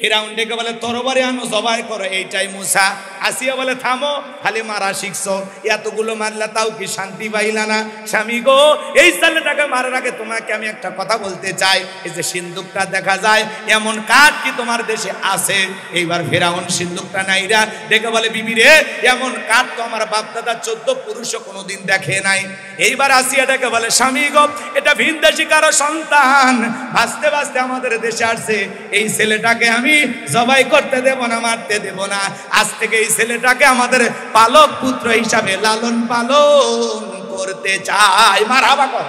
ফেরাউন ডেকে বলে তরবারি আনো, জবাই করো। এইটাই মুসা। আসিয়া বলে থামো, খালি মারা শিখছো, এতগুলো মারলা তাও কি শান্তি পাইলা না? স্বামী গো, এই ছেলেটাকে মারার আগে তোমাকে আমি একটা কথা বলতে চাই। এই যে সিন্দুকটা দেখা যায়, এমন কাঠ কি তোমার দেশে আছে? এইবার ফেরাউন সিন্দুকটা নাইরা ডেকে বলে বিবি রে, এমন কাঠ তো আমার বাপ দাদা 14 পুরুষও কোনোদিন দেখে নাই। এইবার আসিয়া ডেকে বলে স্বামী গো, এটা ভিনদেশী কারো সন্তান, ভাসতে ভাসতে আমাদের দেশে আসছে। এই ছেলেটাকে আমি জবাই করতে দেব না, মারতে দেব না। আজ থেকে এই ছেলেটাকে আমাদের পালক পুত্র হিসাবে লালন পালন করতে চাই। মারহাবা কর।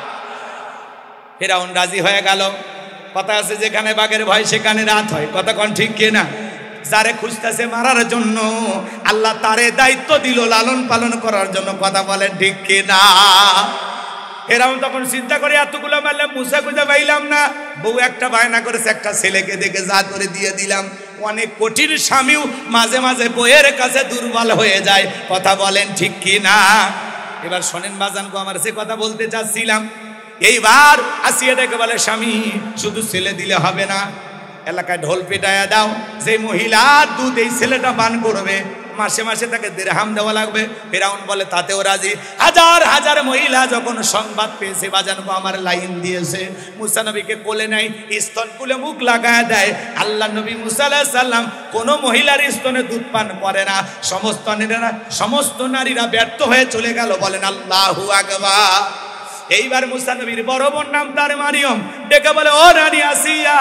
ফিরাউন রাজি হয়ে গেল। কথা আছে যেখানে বাঘের ভয় সেখানে রাত হয়, কথা কোন ঠিক কিনা? যারে খুঁজতেছে মারার জন্য আল্লাহ তারে দায়িত্ব দিল লালন পালন করার জন্য, কথা বলেন ঠিক কিনা? ফিরাউন তখন চিন্তা করে এতগুলো মারলাম, মুসা খুঁজে পাইলাম না, বউ একটা বায়না করেছে একটা ছেলেকে দেখে যা করে দিয়ে দিলাম। অনেক কঠিন স্বামীও মাঝে মাঝে বইয়ের কাছে দুর্বল হয়ে যায়, কথা বলেন ঠিক কিনা? এবার শোনেন বাজানগো, আমার সে কথা বলতে চাচ্ছিলাম। এইবার আসিয়া ডেকে বলে, স্বামী শুধু ছেলে দিলে হবে না, এলাকায় ঢোল পেটায়া দাও, যে মহিলা দুধ এই ছেলেটা পান করবে মাসে মাসে তাকে দিরহাম দেওয়া লাগবে। ফিরাউন বলে তাতেও রাজি। হাজার হাজার মহিলা যখন সংবাদ পেয়েছে বাজানগো আমার লাইন দিয়েছে, মুসা নবীকে কোলে নেয়, স্তন কুলে মুখ লাগায় দেয়। আল্লাহ নবী মুসা আলাইহিস সালাম কোনো মহিলার স্তনে দুধ পান করে না। সমস্ত নারীরা ব্যর্থ হয়ে চলে গেল। বলেন আল্লাহু আকবার। এইবার মুসা নবীর বড় বোন নাম তার মারিয়ম, ডেকে বলে, ও রানী আসিয়া,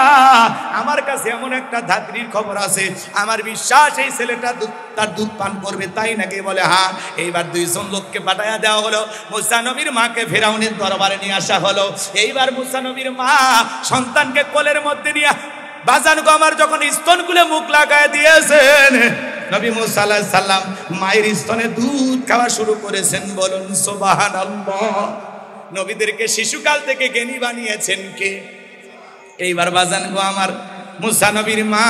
আমার কাছে এমন একটা ধাত্রীর খবর আছে, আমার বিশ্বাস এই ছেলেটা তার দুধ পান করবে, তাই নাকি? বলে হ্যাঁ। এইবার দুইজন লোককে পাঠাইয়া দেওয়া হলো। মুসা নবীর মাকে ফিরাউনের দরবারে নিয়ে আসা হলো। এইবার মুসা নবীর মা সন্তানকে কোলের মধ্যে নিয়ে বাজানগো আমার যখন স্তন খুলে মুখ লাগায় দিয়েছেন, নবী মুসা আলাইহিস সালাম মায়ের স্তনে দুধ খাওয়া শুরু করেছেন। বলুন সুবহানাল্লাহ। নবীদেরকে শিশুকাল থেকে জ্ঞানী বানিয়েছেন কে? এইবার বাজানগো আমার মুসা নবীর মা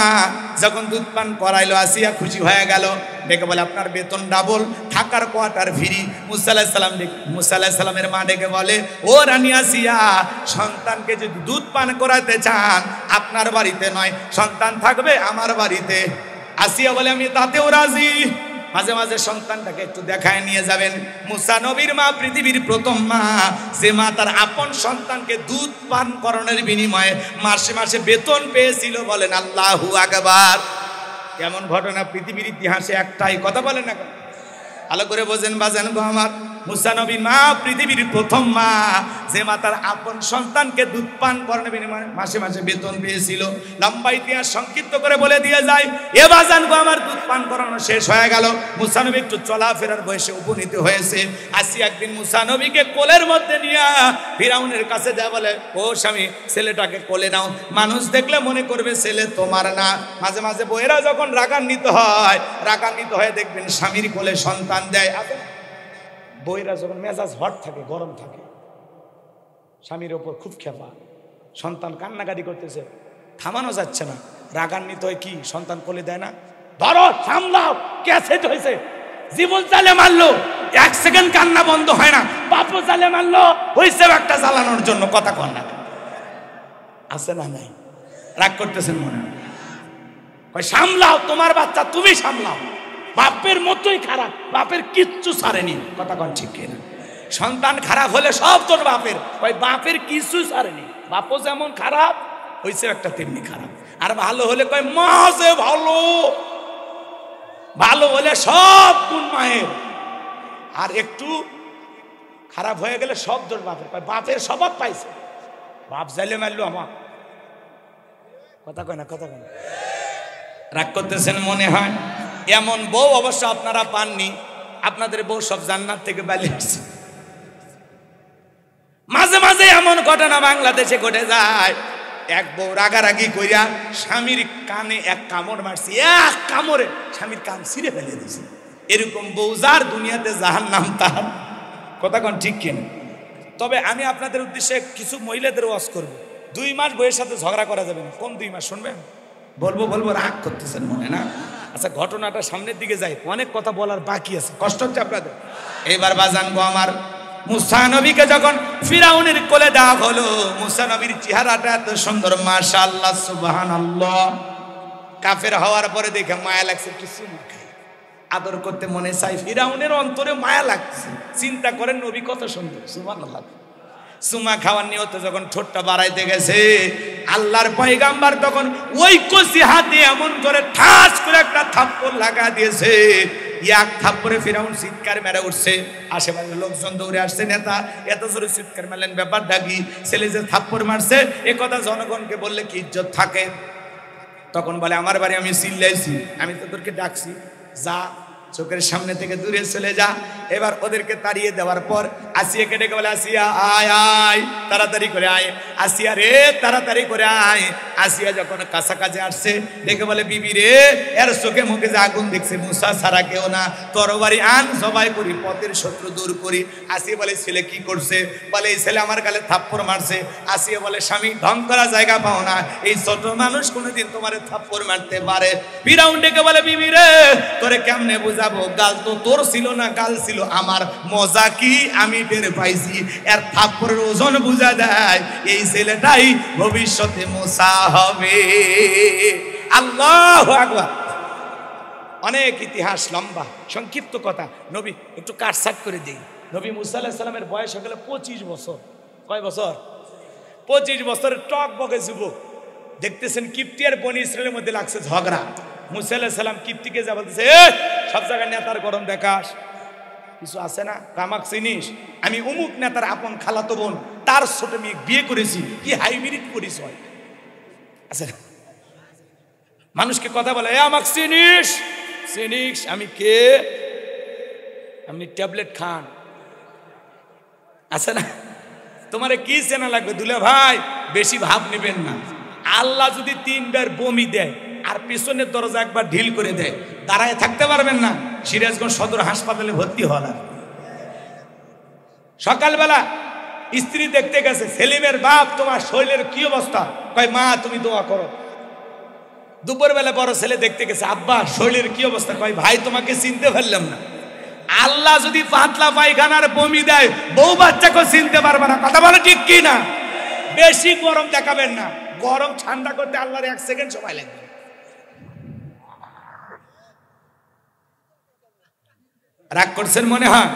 যখন দুধ পান করাইলো, আসিয়া খুশি হয়ে গেল। ডেকে বলে, আপনার বেতন ডাবল, থাকার কোয়ার্টার ফ্রি। মুসা আলাইহিস সালামের মা ডেকে বলে, ও রানী আসিয়া, সন্তানকে যদি দুধ পান করাতে চান আপনার বাড়িতে নয়, সন্তান থাকবে আমার বাড়িতে। আসিয়া বলে, আমি তাতেও রাজি। মাঝে মাঝে সন্তানটাকে একটু দেখায় নিয়ে যাবেন। মুসা নবীর মা পৃথিবীর প্রথম মা, যে মা তার আপন সন্তানকে দুধ পান করানোর বিনিময়ে মাসে মাসে বেতন পেয়েছিল। বলেন আল্লাহু আকবার। এমন ঘটনা পৃথিবীর ইতিহাসে একটাই, কথা বলেন না? ভালো করে বোঝেন বাজানগো আমার, মুসা নবীর মা পৃথিবীর প্রথম মা, যে মা তার আপন সন্তানকে দুধ পান করানোর বিনিময়ে মাসে মাসে বেতন পেয়েছিল। লম্বা ইতিহাস সংক্ষিপ্ত করে বলে দিয়ে যায়। এ বাজানগো আমার দুধ পান করানো শেষ হয়ে গেল। মুসা নবী একটু চলাফেরার বয়সে উপনীত হয়েছে। আসি একদিন মুসা নবীকে কোলের মধ্যে নিয়ে ফিরাউনের কাছে যা বলে, ও স্বামী ছেলেটাকে কোলে নাও, মানুষ দেখলে মনে করবে ছেলে তোমার না। মাঝে মাঝে বইয়েরা যখন রাগান্বিত হয়ে দেখবেন স্বামীর কোলে সন্তান দেয়। বইরা যখন মেজাজ হট থাকে, গরম থাকে, স্বামীর ওপর খুব খেপা, সন্তান কান্নাকাটি করতেছে, থামানো যাচ্ছে না, রাগান্বিত হয় কি সন্তান কোলে দেয় না, ধরো সামলাও, ক্যাসেট হয়েছে, জীবন চালে মারলো, এক সেকেন্ড কান্না বন্ধ হয় না, বাপু চালে মারলো, হয়েছে একটা জ্বালানোর জন্য, কথা কন না আছে না? নাই, রাগ করতেছেন মনে হয়, সামলাও তোমার বাচ্চা, তুমি সামলাও, বাপের মতোই খারাপ, বাপের কিচ্ছু ছাড়েনি, কথা কন ঠিক কিনা? সন্তান খারাপ হলে সব তোর বাপের, ওই বাপের কিছু ছাড়েনি, বাপও যেমন খারাপ হয়েছে একটা তেমনি খারাপ। আর ভালো হলে কয় মা যে ভালো, ভালো হলে সব গুণ মায়ের, আর একটু খারাপ হয়ে গেলে সব তোর বাপের, বাপের স্বভাব পাইছে, বাপ যাইলে মারলো আমার, কথা কয় না? কথা কয় না? রাগ করতেছেন মনে হয়। এমন বউ অবশ্য আপনারা পাননি, আপনাদের বউ সব জান্নাত থেকে পালিয়ে আসছে। মাঝে মাঝে এমন ঘটনা বাংলাদেশে ঘটে যায়, এক বউ রাগারাগি কইরা স্বামীর কানে এক কামড় মারছে, এক কামড়ে স্বামীর কান ছিঁড়ে ফেলে দিয়েছে। এরকম বউ যার দুনিয়াতে জাহান্নাম তার, কথা কোন ঠিক কিনা? তবে আমি আপনাদের উদ্দেশ্যে কিছু মহিলাদের ওয়াজ করব। 2 মাস বউয়ের সাথে ঝগড়া করা যাবে না। কোন 2 মাস শুনবেন? বলবো, রাগ করতেছেন মনে না? আচ্ছা, ঘটনাটা সামনের দিকে যাই, অনেক কথা বলার বাকি আছে, কষ্ট হচ্ছে আপনাদের। এবার বাজানগো আমার, মুসা নবীকে যখন ফিরাউনের কোলে দেওয়া হলো, মুসা নবীর চেহারাটা এত সুন্দর, মাশাআল্লাহ সুবহানাল্লাহ। কাফের হওয়ার পরে দেখে মায়া লাগছে, কিছু আদর করতে মনে চাই, ফিরাউনের অন্তরে মায়া লাগছে। চিন্তা করেন নবী কত সুন্দর, সুবহানাল্লাহ। সুমা খাওয়ার নিয়তে যখন ঠোঁটটা বাড়াইতে গেছে, আল্লাহর পয়গাম্বার তখন ওই কচি হাতে এমন করে ঠাস করে একটা থাপ্পড় লাগা দিয়েছে। এক থাপ্পড়ে ফিরাউন চিৎকার মেরে উঠছে, আশেপাশের লোকজন দৌড়ে আসছে, নেতা এত জোরে চিৎকার মারলেন, ব্যাপারটা কি? ছেলে যে থাপ্পড় মারছে এ কথা জনগণকে বললে কি ইজ্জত থাকে? তখন বলে, আমার বাড়ি আমি চিল্লাইছি, আমি তোদেরকে ডাকছি, যা চোখের সামনে থেকে দূরে চলে যা। এবার ওদেরকে তাড়িয়ে দেওয়ার পর আসিয়াকে ডেকে বলে, আসিয়া আয় আয়, তাড়াতাড়ি করে আয়, আসিয়া রে তাড়াতাড়ি করে আয়। আসিয়া যখন কাছাকাছি আসছে ডেকে বলে, বিবি রে, এর চোখে মুখে যে আগুন দেখছে, মুসা ছাড়া কেউ না, তরবারি আন, জবাই করি, পথের শত্রু দূর করি। আসিয়া বলে, ছেলে কি করছে? বলে, এই ছেলে আমার গালে থাপ্পড় মারছে। আসিয়া বলে, স্বামী ঢং করা জায়গা পাও না, এই ছোট মানুষ কোনোদিন তোমার থাপ্পড় মারতে পারে? ফিরাউন ডেকে বলে, বিবি রে, তোরে কেমনে বুঝাবো, গাল তো তোর ছিল না, গাল ছিল আমার। মজা কি আমি টের পাইছি, এর থাপ্পড়ের ওজন বুঝা দেয়, এই ছেলেটাই ভবিষ্যতে মুসা হবে। আল্লাহু আকবার। অনেক ইতিহাস লম্বা, সংক্ষিপ্ত কথা নবী একটু কাটছাট করে দিই। নবী মুসা আলাইহিস সালামের বয়স হয়ে গেল 25 বছর। কয় বছর? 25 বছরের টক বকে যুবক। দেখতেছেন কিপ্তি আর বনি ইসরায়েলের মধ্যে লাগছে ঝগড়া। মুসা আলাইহিস সালাম কিপ্তিকে যা বলতেছে, সব জায়গায় নেতার গরম দেখাস, কিছু আছে না, কামাক চিনিস, আমি অমুক নেতার আপন খালাতো বোন, তার ছোট মেয়ে বিয়ে করেছি, কি হাইব্রিড পরিচয় আছে। মানুষকে কথা বলে, আমাক চিনিস? চিনিস আমি কে? আপনি ট্যাবলেট খান, আছে না? তোমারে কি চেনা লাগবে? দুলা ভাই বেশি ভাব নেবেন না। আল্লাহ যদি 3 বার বমি দেয় আর পেছনের দরজা একবার ঢিল করে দেয়, দাঁড়ায় থাকতে পারবেন না। সিরাজগঞ্জ সদর হাসপাতালে ভর্তি হওয়া লাগে। সকালবেলা স্ত্রী দেখতে গেছে, সেলিমের বাপ, তোমার শরীরের কি অবস্থা? কয়, মা তুমি দোয়া করো। দুপুরবেলা বড় ছেলে দেখতে গেছে, আব্বা শরীরের কি অবস্থা? কয়, ভাই তোমাকে চিনতে পারলাম না। আল্লাহ যদি পাতলা পায়খানার বমি দেয়, বউ বাচ্চাকে চিনতে পারবে না। কথা বলে ঠিক কি না? বেশি গরম দেখাবেন না, গরম ঠান্ডা করতে আল্লাহর 1 সেকেন্ড সময় লাগবে। রাগ করছেন মনে হয়?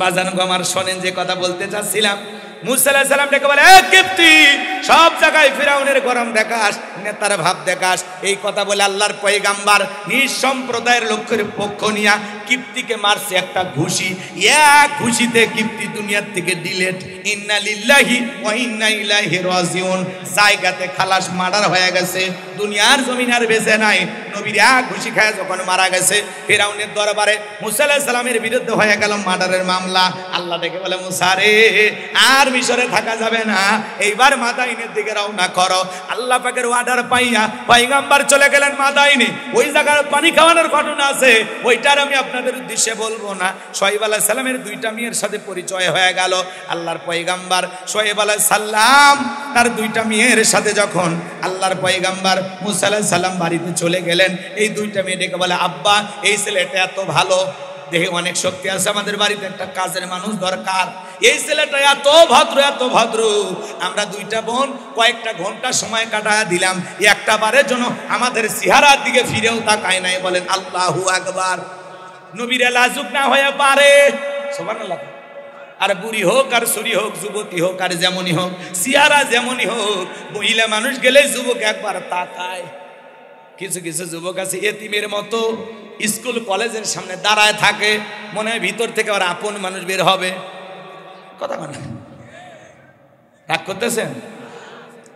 বাজান গো আমার, শোনেন যে কথা বলতে চাচ্ছিলাম। মুসা আলাইহিস সালাম ডেকে বলে, এ কিপ্তি, সব জায়গায় ফিরাউনের গরম দেখাস, নেতার ভাব দেখাস। এই কথা বলে আল্লাহর পয়গাম্বার নিজ সম্প্রদায়ের লোকের পক্ষ নিয়া কিপ্তিকে মারছে একটা ঘুষি। এক ঘুষিতে কিপ্তি দুনিয়ার থেকে ডিলেট। ইন্না লিল্লাহি ওয়া ইন্না ইলাইহি রাজিউন। জায়গাতে খালাস, মার্ডার হয়ে গেছে, দুনিয়ার জমিন আর বেঁচে নাই। নবীর এক ঘুষি খায় যখন মারা গেছে, ফিরাউনের দরবারে মুসা আলাইহিস সালামের বিরুদ্ধে হয়ে গেল মার্ডারের মামলা। আল্লাহ ডেকে বলে, মুসা রে, আর মিশরে থাকা যাবে না, এইবার মাদাইনের দিকে রওনা করো। আল্লাহ পাকের অর্ডার পাইয়া পয়গম্বর চলে গেলেন মাদাইনে। ওই জায়গার পানি খাওয়ানোর ঘটনা আছে, ওইটার আমি আপনাদের উদ্দেশ্যে বলবো না। শোয়েব আলাইহিস সালামের 2টা মেয়ের সাথে পরিচয় হয়ে গেল। আল্লাহর পয়গম্বর শোয়েব আলাইহিস সালাম তার 2টা মেয়ের সাথে যখন আল্লাহর পয়গম্বর মুসা আলাইহিস সালাম বাড়িতে চলে গেলেন, এই 2টা মেয়ে ডেকে বলে, আব্বা এই ছেলেটা এত ভালো, দেখে অনেক শক্তি আছে, আমাদের বাড়িতে একটা কাজের মানুষ দরকার। এই ছেলেটা এত ভদ্র, এত ভদ্র, আমরা 2টা বোন কয়েকটা ঘন্টা সময় কাটায় দিলাম, একটা বারের জন্য আমাদের চেহারার দিকে ফিরেও তাকায় নাই। বলেন আল্লাহু আকবার। নবীর লাজুক না হয়ে পারে, সুবহানাল্লাহ। আর বুড়ি হোক আর সুরি হোক, যুবতী হোক আর যেমনই হোক, চেহারা যেমনই হোক, মহিলা মানুষ গেলে যুবক একবার তাকায়। কিছু কিছু যুবক আছে এতিমের মতো, স্কুল কলেজের সামনে দাঁড়ায় থাকে, মনে হয় ভিতর থেকে ওর আপন মানুষ বের হবে। কথা বলে রাগ করতেছেন?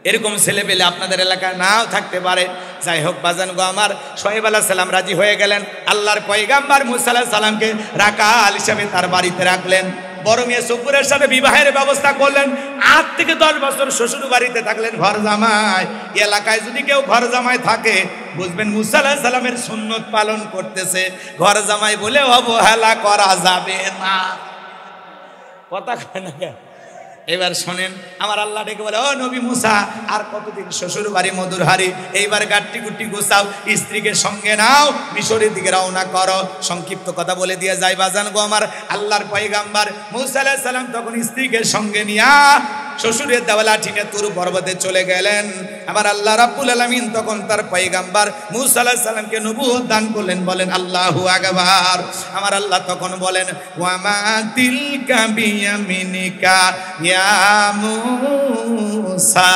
এরকম ছেলে পেলে আপনাদের এলাকায় নাও থাকতে পারে। যাই হোক বাজান গো আমার, শোয়েব আলাইহিস সালাম রাজি হয়ে গেলেন। আল্লাহর পয়গম্বর মুসা আলাইহিস সালামকে রাকাল হিসেবে তার বাড়িতে রাখলেন। বড় মেয়ে সুপুরের সাথে বিবাহের ব্যবস্থা করলেন। 8 থেকে 10 বছর শ্বশুর বাড়িতে থাকলেন ঘর জামাই। এলাকায় যদি কেউ ঘর জামাই থাকে, বুঝবেন মুসা আলাইহিস সালামের সুন্নত পালন করতেছে। ঘর জামাই বলে অবহেলা করা যাবে না। কথা কয় না কেন? এবার শোনেন, আমার আল্লাহ ডেকে বলে, ও নবী মুসা, আর কতদিন শ্বশুর বাড়ি মধুর হারি, এইবার গাট্টি গুটি গোছাও, স্ত্রীকে সঙ্গে নাও, মিশরের দিকে রওনা করো। সংক্ষিপ্ত কথা বলে দিয়ে যাই বাজান গো আমার, আল্লাহর পয়গম্বর মুসা আলাইহিস সালাম তখন স্ত্রীকে সঙ্গে নিয়া শ্বশুরের দেওয়ালা ঠিনে তুর পর্বতে চলে গেলেন। আমার আল্লাহ রাব্বুল আলামিন তখন তার পয়গম্বর মুসা আলাইহিস সালামকে নবুয়ত দান করলেন। বলেন আল্লাহু আকবার। আমার আল্লাহ তখন বলেন, ওয়া মা তিলকা বিয়ামিনিকা ইয়া মুসা।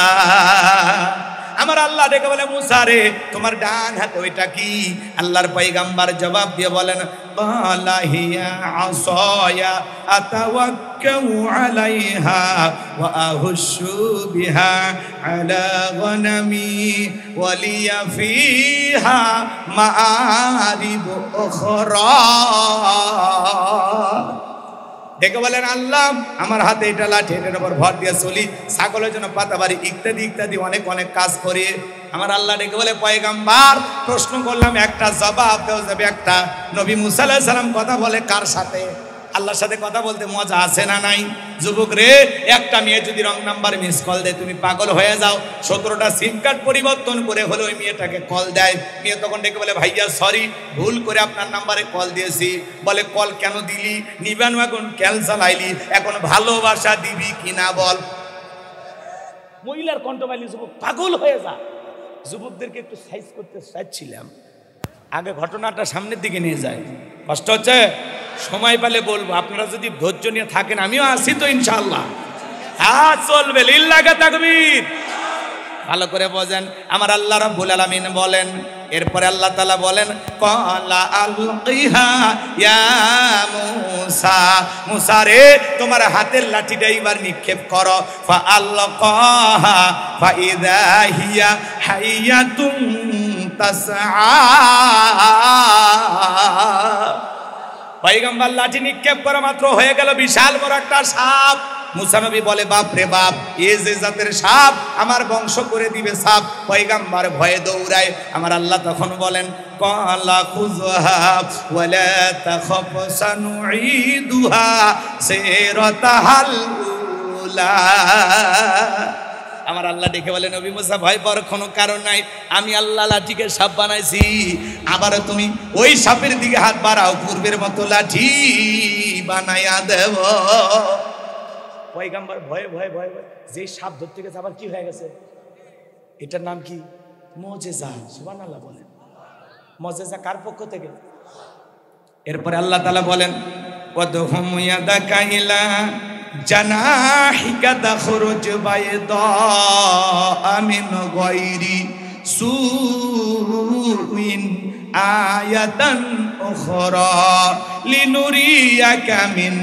আমার আল্লাহ ডেকে বলে মুসা রে তোমার ডান হাতে ওইটা কি? আল্লাহর পয়গম্বর জবাব দিয়ে বলেন ক্বালা হিয়া আসায়া আতাওয়াক্কাউ আলাইহা ওয়া আহুশু বিহা আলা গনামি ওয়া লিয়া ফিহা মাআরিব উখরা। ডেকে বলেন আল্লাহ আমার হাতে এটা লাঠি, এটার উপর ভর দিয়ে চলি, ছাগলের জন্য পাতাবাড়ি ইত্যাদি ইত্যাদি অনেক অনেক কাজ করি। আমার আল্লাহ ডেকে বলে পয়গম্বর প্রশ্ন করলাম একটা জবাব দেওয়া যাবে একটা? নবী মুসা আলাইহিস সালাম কথা বলে কার সাথে? আল্লাহর সাথে কথা বলতে মজা আছে না নাই? যুবক রে, একটা মেয়ে যদি রং নাম্বার মিস কল দেয় তুমি পাগল হয়ে যাও। 17টা সিম কার্ড পরিবর্তন করে হলে ওই মেয়েটাকে কল দেয়। মেয়ে তখন ডেকে বলে ভাইয়া সরি, ভুল করে আপনার নাম্বারে কল দিয়েছি। বলে কল কেন দিলি? নিবানু এখন ক্যান্সার আইলি, এখন ভালোবাসা দিবি কিনা বল। মহিলার কণ্ঠ পাইলি যুবক পাগল হয়ে যা। যুবকদেরকে একটু সাইজ করতে চাইছিলাম, আগে ঘটনাটা সামনের দিকে নিয়ে যায়। কষ্ট হচ্ছে, সময় পেলে বলবো। আপনারা যদি ধৈর্য নিয়ে থাকেন আমিও আসি তো ইনশাআল্লাহ। হ্যাঁ চলবে, লিল্লাহি তাকবীর। ভালো করে বোঝেন। আমার আল্লাহ রাব্বুল আলামিন বলেন, এরপরে আল্লাহ তাআলা বলেন ক্বালা আলকিহা ইয়া মূসা, মূসা রে তোমার হাতের লাঠিটা এবার নিক্ষেপ করো। ফা আলকাহা ফা ইযা হিয়া হাইয়াতুন তাসআ। পয়গম্বর লাঠি নিক্ষেপ করা মাত্র হয়ে গেল বিশাল বড় একটা সাপ। মুসা নবী বলে বাপ রে বাপ, এই যে জাতের সাপ আমার বংশ করে দিবে সাপ। পয়গম্বর ভয়ে দৌড়ায়। আমার আল্লাহ তখন বলেন ক্বালা খুযহা ওয়ালা তাখাফ সানুঈদুহা সিরাতাহাল উলা। আমার আল্লাহ ডেকে বলে নবী মুসা ভয় পাওয়ার কোনো কারণ নাই, আমি আল্লাহ লাঠিকে সাপ বানাইছি। আবার তুমি ওই সাপের দিকে হাত বাড়াও, পূর্বের মতো লাঠি বানাইয়া দেব। পয়গম্বর ভয়ে ভয়ে ভয়ে ভয়ে যে সাপ ধরতে গেছে আবার কি হয়ে গেছে? এটার নাম কি? মুজিজা। সুবহানাল্লাহ বলেন। মুজিজা কার পক্ষ থেকে? এরপরে আল্লাহ তাআলা বলেন ওয়াদহুম ইয়াদাকা ইলা জানাহিকা তাখরুজ বাইদা মিন গায়রি সুইন আয়াতান উখরা লিনুরিয়াকা মিন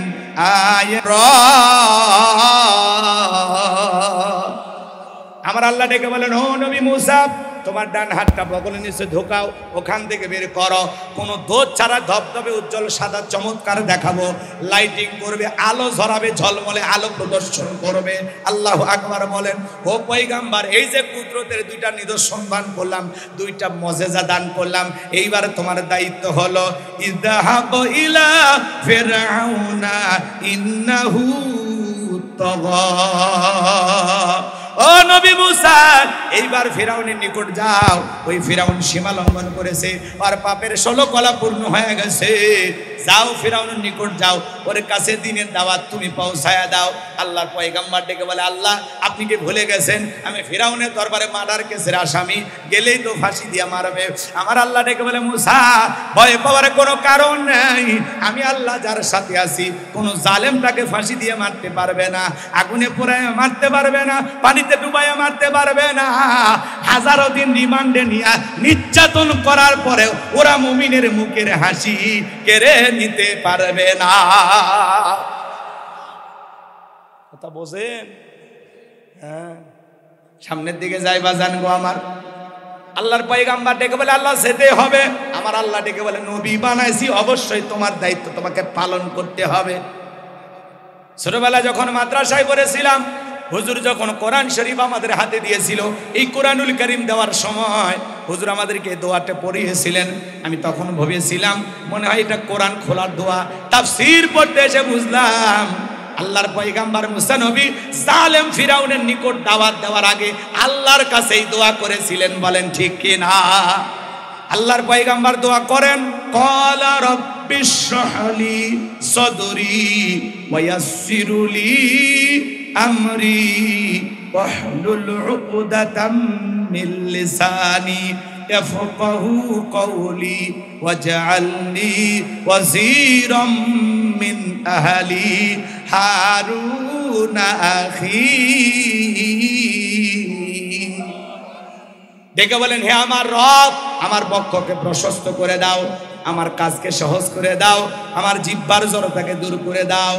আমার আল্লাহ ডেকে বলেন ও নবী মুসা তোমার ডান হাতটা বগলের নিচে ঢোকাও, ওখান থেকে বের করো। কোনো দোষ ছাড়া ধবধবে উজ্জ্বল সাদা চমৎকার দেখাবো, লাইটিং করবে, আলো ঝরাবে, ঝলমলে আলো প্রদর্শন করবে। আল্লাহু আকবার বলেন। ও পয়গম্বর এই যে কুদরতের দুইটা নিদর্শন দান করলাম, দুইটা মুজিজা দান করলাম, এইবার তোমার দায়িত্ব হলো ইযহাব ইলা ফিরআউনা ইন্নাহু তাগা। ও নবী মুসা এইবার ফিরাউনের নিকট যাও। ওই ফিরাউন সীমা লঙ্ঘন করেছে, আর পাপের 16 কলা পূর্ণ হয়ে গেছে। যাও ফিরাউনের নিকট যাও, ওর কাছে দিনের দাওয়াত তুমি পৌঁছায়া দাও। আল্লাহর পয়গম্বর ডেকে বলে আল্লাহ আপনি কি ভুলে গেছেন আমি ফিরাউনের দরবারে মার্ডার কেসের আসামি, গেলেই তো ফাঁসি দিয়ে মারবে। আমার আল্লাহ ডেকে বলে মুসা ভয় পাওয়ার কোনো কারণ নেই, আমি আল্লাহ যার সাথে আছি। কোনো জালেমটাকে ফাঁসি দিয়ে মারতে পারবে না, আগুনে পোড়ায় মারতে পারবে না, পানিতে ডুবাইয়া মারতে পারবে না। হাজারো দিন রিমান্ডে নিয়ে নির্যাতন করার পরে ওরা মুমিনের মুখের হাসি কেড়ে নিতে পারবে না। কথা বোঝেন? হ্যাঁ, সামনের দিকে যাই বাজান গো আমার। আল্লাহর পয়গম্বর ডেকে বলে আল্লাহ যেতে হবে। আমার আল্লাহ ডেকে বলে নবী বানাইছি, অবশ্যই তোমার দায়িত্ব তোমাকে পালন করতে হবে। ছোটবেলা যখন মাদ্রাসায় পড়েছিলাম, হুজুর যখন কোরআন শরীফ আমাদের হাতে দিয়েছিল, এই কোরআনুল কারীম দেওয়ার সময় হুজুর আমাদেরকে দোয়াটা পড়িয়েছিলেন। আমি তখন ভেবেছিলাম মনে হয় এটা কোরআন খোলার দোয়া। তাফসীর পড়তে এসে বুঝলাম আল্লাহর পয়গম্বর মুসা নবী জালেম ফিরাউনের নিকট দাওয়াত দেওয়ার আগে আল্লাহর কাছে এই দোয়া করেছিলেন। বলেন ঠিক কি না? আল্লাহর পয়গম্বর দোয়া করেন ক্বালা রাব্বিশরাহ লি সাদরি ওয়া ইয়াসসিরলি আমরি ওয়াহলুল উকদাতাম মিন লিসানি ইয়াফকাহু কওলি ওয়াজআলনি ওয়াজিরাম মিন আহলি হারুন আখি। ডেকে বলেন, হে আমার রব, আমার বক্ষকে প্রশস্ত করে দাও, আমার কাজকে সহজ করে দাও, আমার জিহ্বার জড়তাকে দূর করে দাও,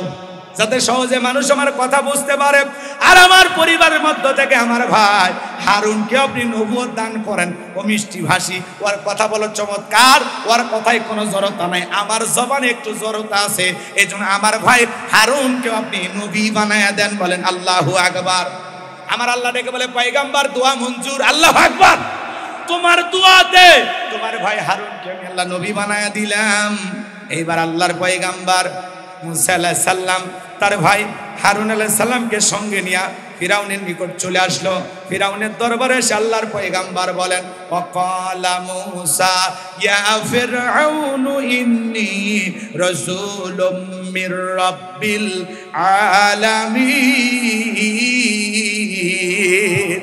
যাতে সহজে মানুষ আমার কথা বুঝতে পারে। আর আমার পরিবারের মধ্য থেকে আমার ভাই হারুনকে আপনি নবুয়ত দান করেন। ও মিষ্টি ভাষী, ওর কথা বলো চমৎকার, ওর কথায় কোনো জড়তা নাই, আমার জবানে একটু জড়তা আছে, এই জন্য আমার ভাই হারুনকে আপনি নবী বানায়া দেন। বলেন আল্লাহু আকবার। আমার আল্লাহ ডেকে বলে, পয়গম্বর দোয়া মঞ্জুর। আল্লাহু আকবার। তোমার দোয়াতে তোমার ভাই হারুনকে আমি আল্লাহ নবী বানায়া দিলাম। এইবার আল্লাহর পয়গম্বর মুসা আলাইহিস সালাম তার ভাই হারুন আলাইহিস সালামকে সঙ্গে নিয়ে ফিরাউনের নিকট চলে আসলো। ফিরাউনের দরবারে এসে আল্লাহর পয়গম্বর বলেন, ওয়াকালা মুসা ইয়া ফিরআউনু ইন্নী রাসূলুম মির রাব্বিল আলামিন।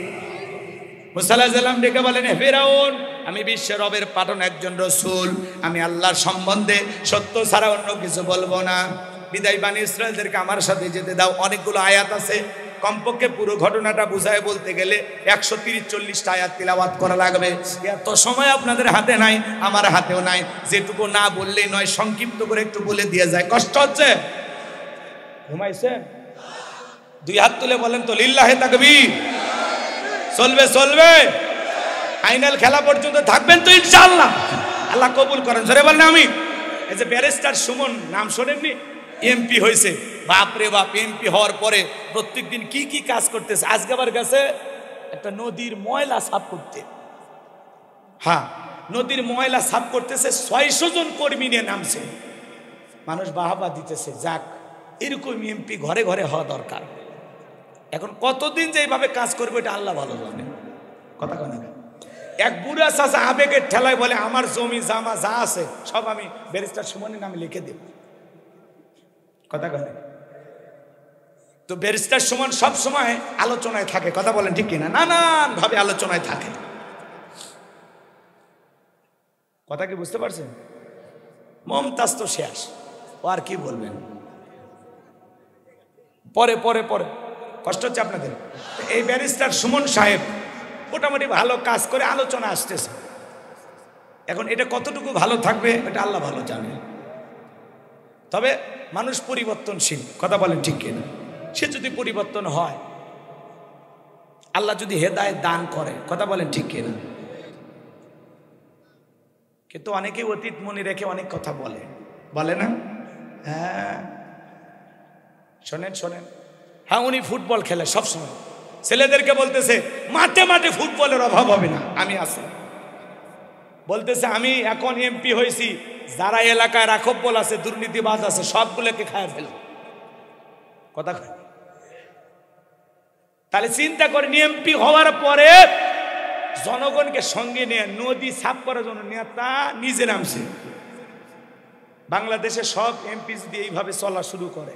মুসা আলাইহিস সালাম ডেকে বলেন, হে ফিরাউন, আমি বিশ্বের রবের পাঠানো একজন রসুল, আমি আল্লাহর সম্বন্ধে সত্য ছাড়া অন্য কিছু বলবো না। বিদায় বানী ইসরায়েলদেরকে আমার সাথে যেতে দাও। অনেকগুলো আয়াত আছে, কমপক্ষে পুরো ঘটনাটা বুঝায় বলতে গেলে 130-40টা আয়াত তিলাওয়াত করা লাগবে। এত সময় আপনাদের হাতে নাই, আমার হাতেও নাই, যেটুকু না বললেই নয়, সংক্ষিপ্ত করে একটু বলে দিয়ে যায়। কষ্ট হচ্ছে? ঘুমাইছে? 2 হাত তুলে বলেন তো লিল্লাহে তাকবীর। চলবে চলবে, ফাইনাল খেলা পর্যন্ত থাকবেন তো ইনশাআল্লাহ। আল্লাহ কবুল করেন, জোরে বলেন আমিন। এই যে ব্যারিস্টার সুমন, নাম শোনেননি? এমপি হয়েছে। বাপরে বাপ, এমপি হওয়ার পরে প্রত্যেকদিন কি কি কাজ করতেছে। আজকে আবার গেছে একটা নদীর ময়লা সাফ করতে। হ্যাঁ, নদীর ময়লা সাফ করতেছে, 600 জন কর্মী নিয়ে নামছে। মানুষ বাহাবা দিতেছে। যাক, এরকম এমপি ঘরে ঘরে হওয়া দরকার। এখন কতদিন যে এইভাবে কাজ করবে এটা আল্লাহ ভালো জানে। কথা কয় না? এক বুড়া চাচা আবেগের ঠেলায় বলে, আমার জমি জামা যা আছে সব আমি ব্যারিস্টার সুমনের নামে লিখে দেব। কথা কয় না? তো ব্যারিস্টার সুমন সব সময় আলোচনায় থাকে। কথা বলেন ঠিক কিনা? নানান ভাবে আলোচনায় থাকে। কথা কি বুঝতে পারছেন? মমতাজ তো শেষ, ও আর কি বলবেন? পরে পরে পরে কষ্ট হচ্ছে আপনাদের। এই ব্যারিস্টার সুমন সাহেব মোটামুটি ভালো কাজ করে, আলোচনা আসতেছে। এখন এটা কতটুকু ভালো থাকবে এটা আল্লাহ ভালো জানে। তবে মানুষ পরিবর্তনশীল। কথা বলেন ঠিক কিনা? সে যদি পরিবর্তন হয়, আল্লাহ যদি হেদায়েত দান করে, কথা বলেন ঠিক কিনা? কিন্তু অনেকেই অতীত মনে রেখে অনেক কথা বলে, বলে না? হ্যাঁ, শোনেন শোনেন। হ্যাঁ, উনি ফুটবল খেলে সবসময়, ছেলেদেরকে বলতেছে মাঠে মাঠে ফুটবলের অভাব হবে না, আমি আছি। বলতেছে আমি এখন এমপি হয়েছি, যারা এলাকায় রাখব্বল আছে, দুর্নীতিবাজ আছে, সবগুলোকে খায় ফেল। কথা, তাহলে চিন্তা করেন, এমপি হওয়ার পরে জনগণকে সঙ্গে নিয়ে নদী সাফ করার জন্য নেতা নিজে নামছে। বাংলাদেশে সব এমপি যদি এইভাবে চলা শুরু করে,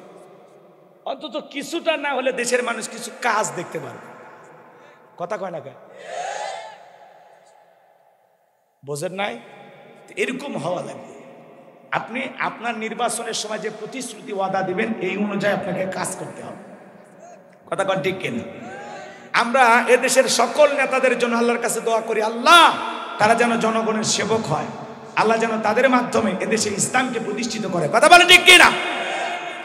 অন্তত কিছুটা না হলে দেশের মানুষ কিছু কাজ দেখতে পারবে। কথা কয় না কেন? বোঝেন নাই? এরকম হওয়া লাগবে। আপনি আপনার নির্বাচনের সময় যে প্রতিশ্রুতি ওয়াদা দিবেন, এই অনুযায়ী আপনাকে কাজ করতে হবে। কথা কন ঠিক কিনা? আমরা এদেশের সকল নেতাদের জন্য আল্লাহর কাছে দোয়া করি, আল্লাহ তারা যেন জনগণের সেবক হয়, আল্লাহ যেন তাদের মাধ্যমে এদেশে ইসলামকে প্রতিষ্ঠিত করে। কথা বলেন ঠিক কিনা?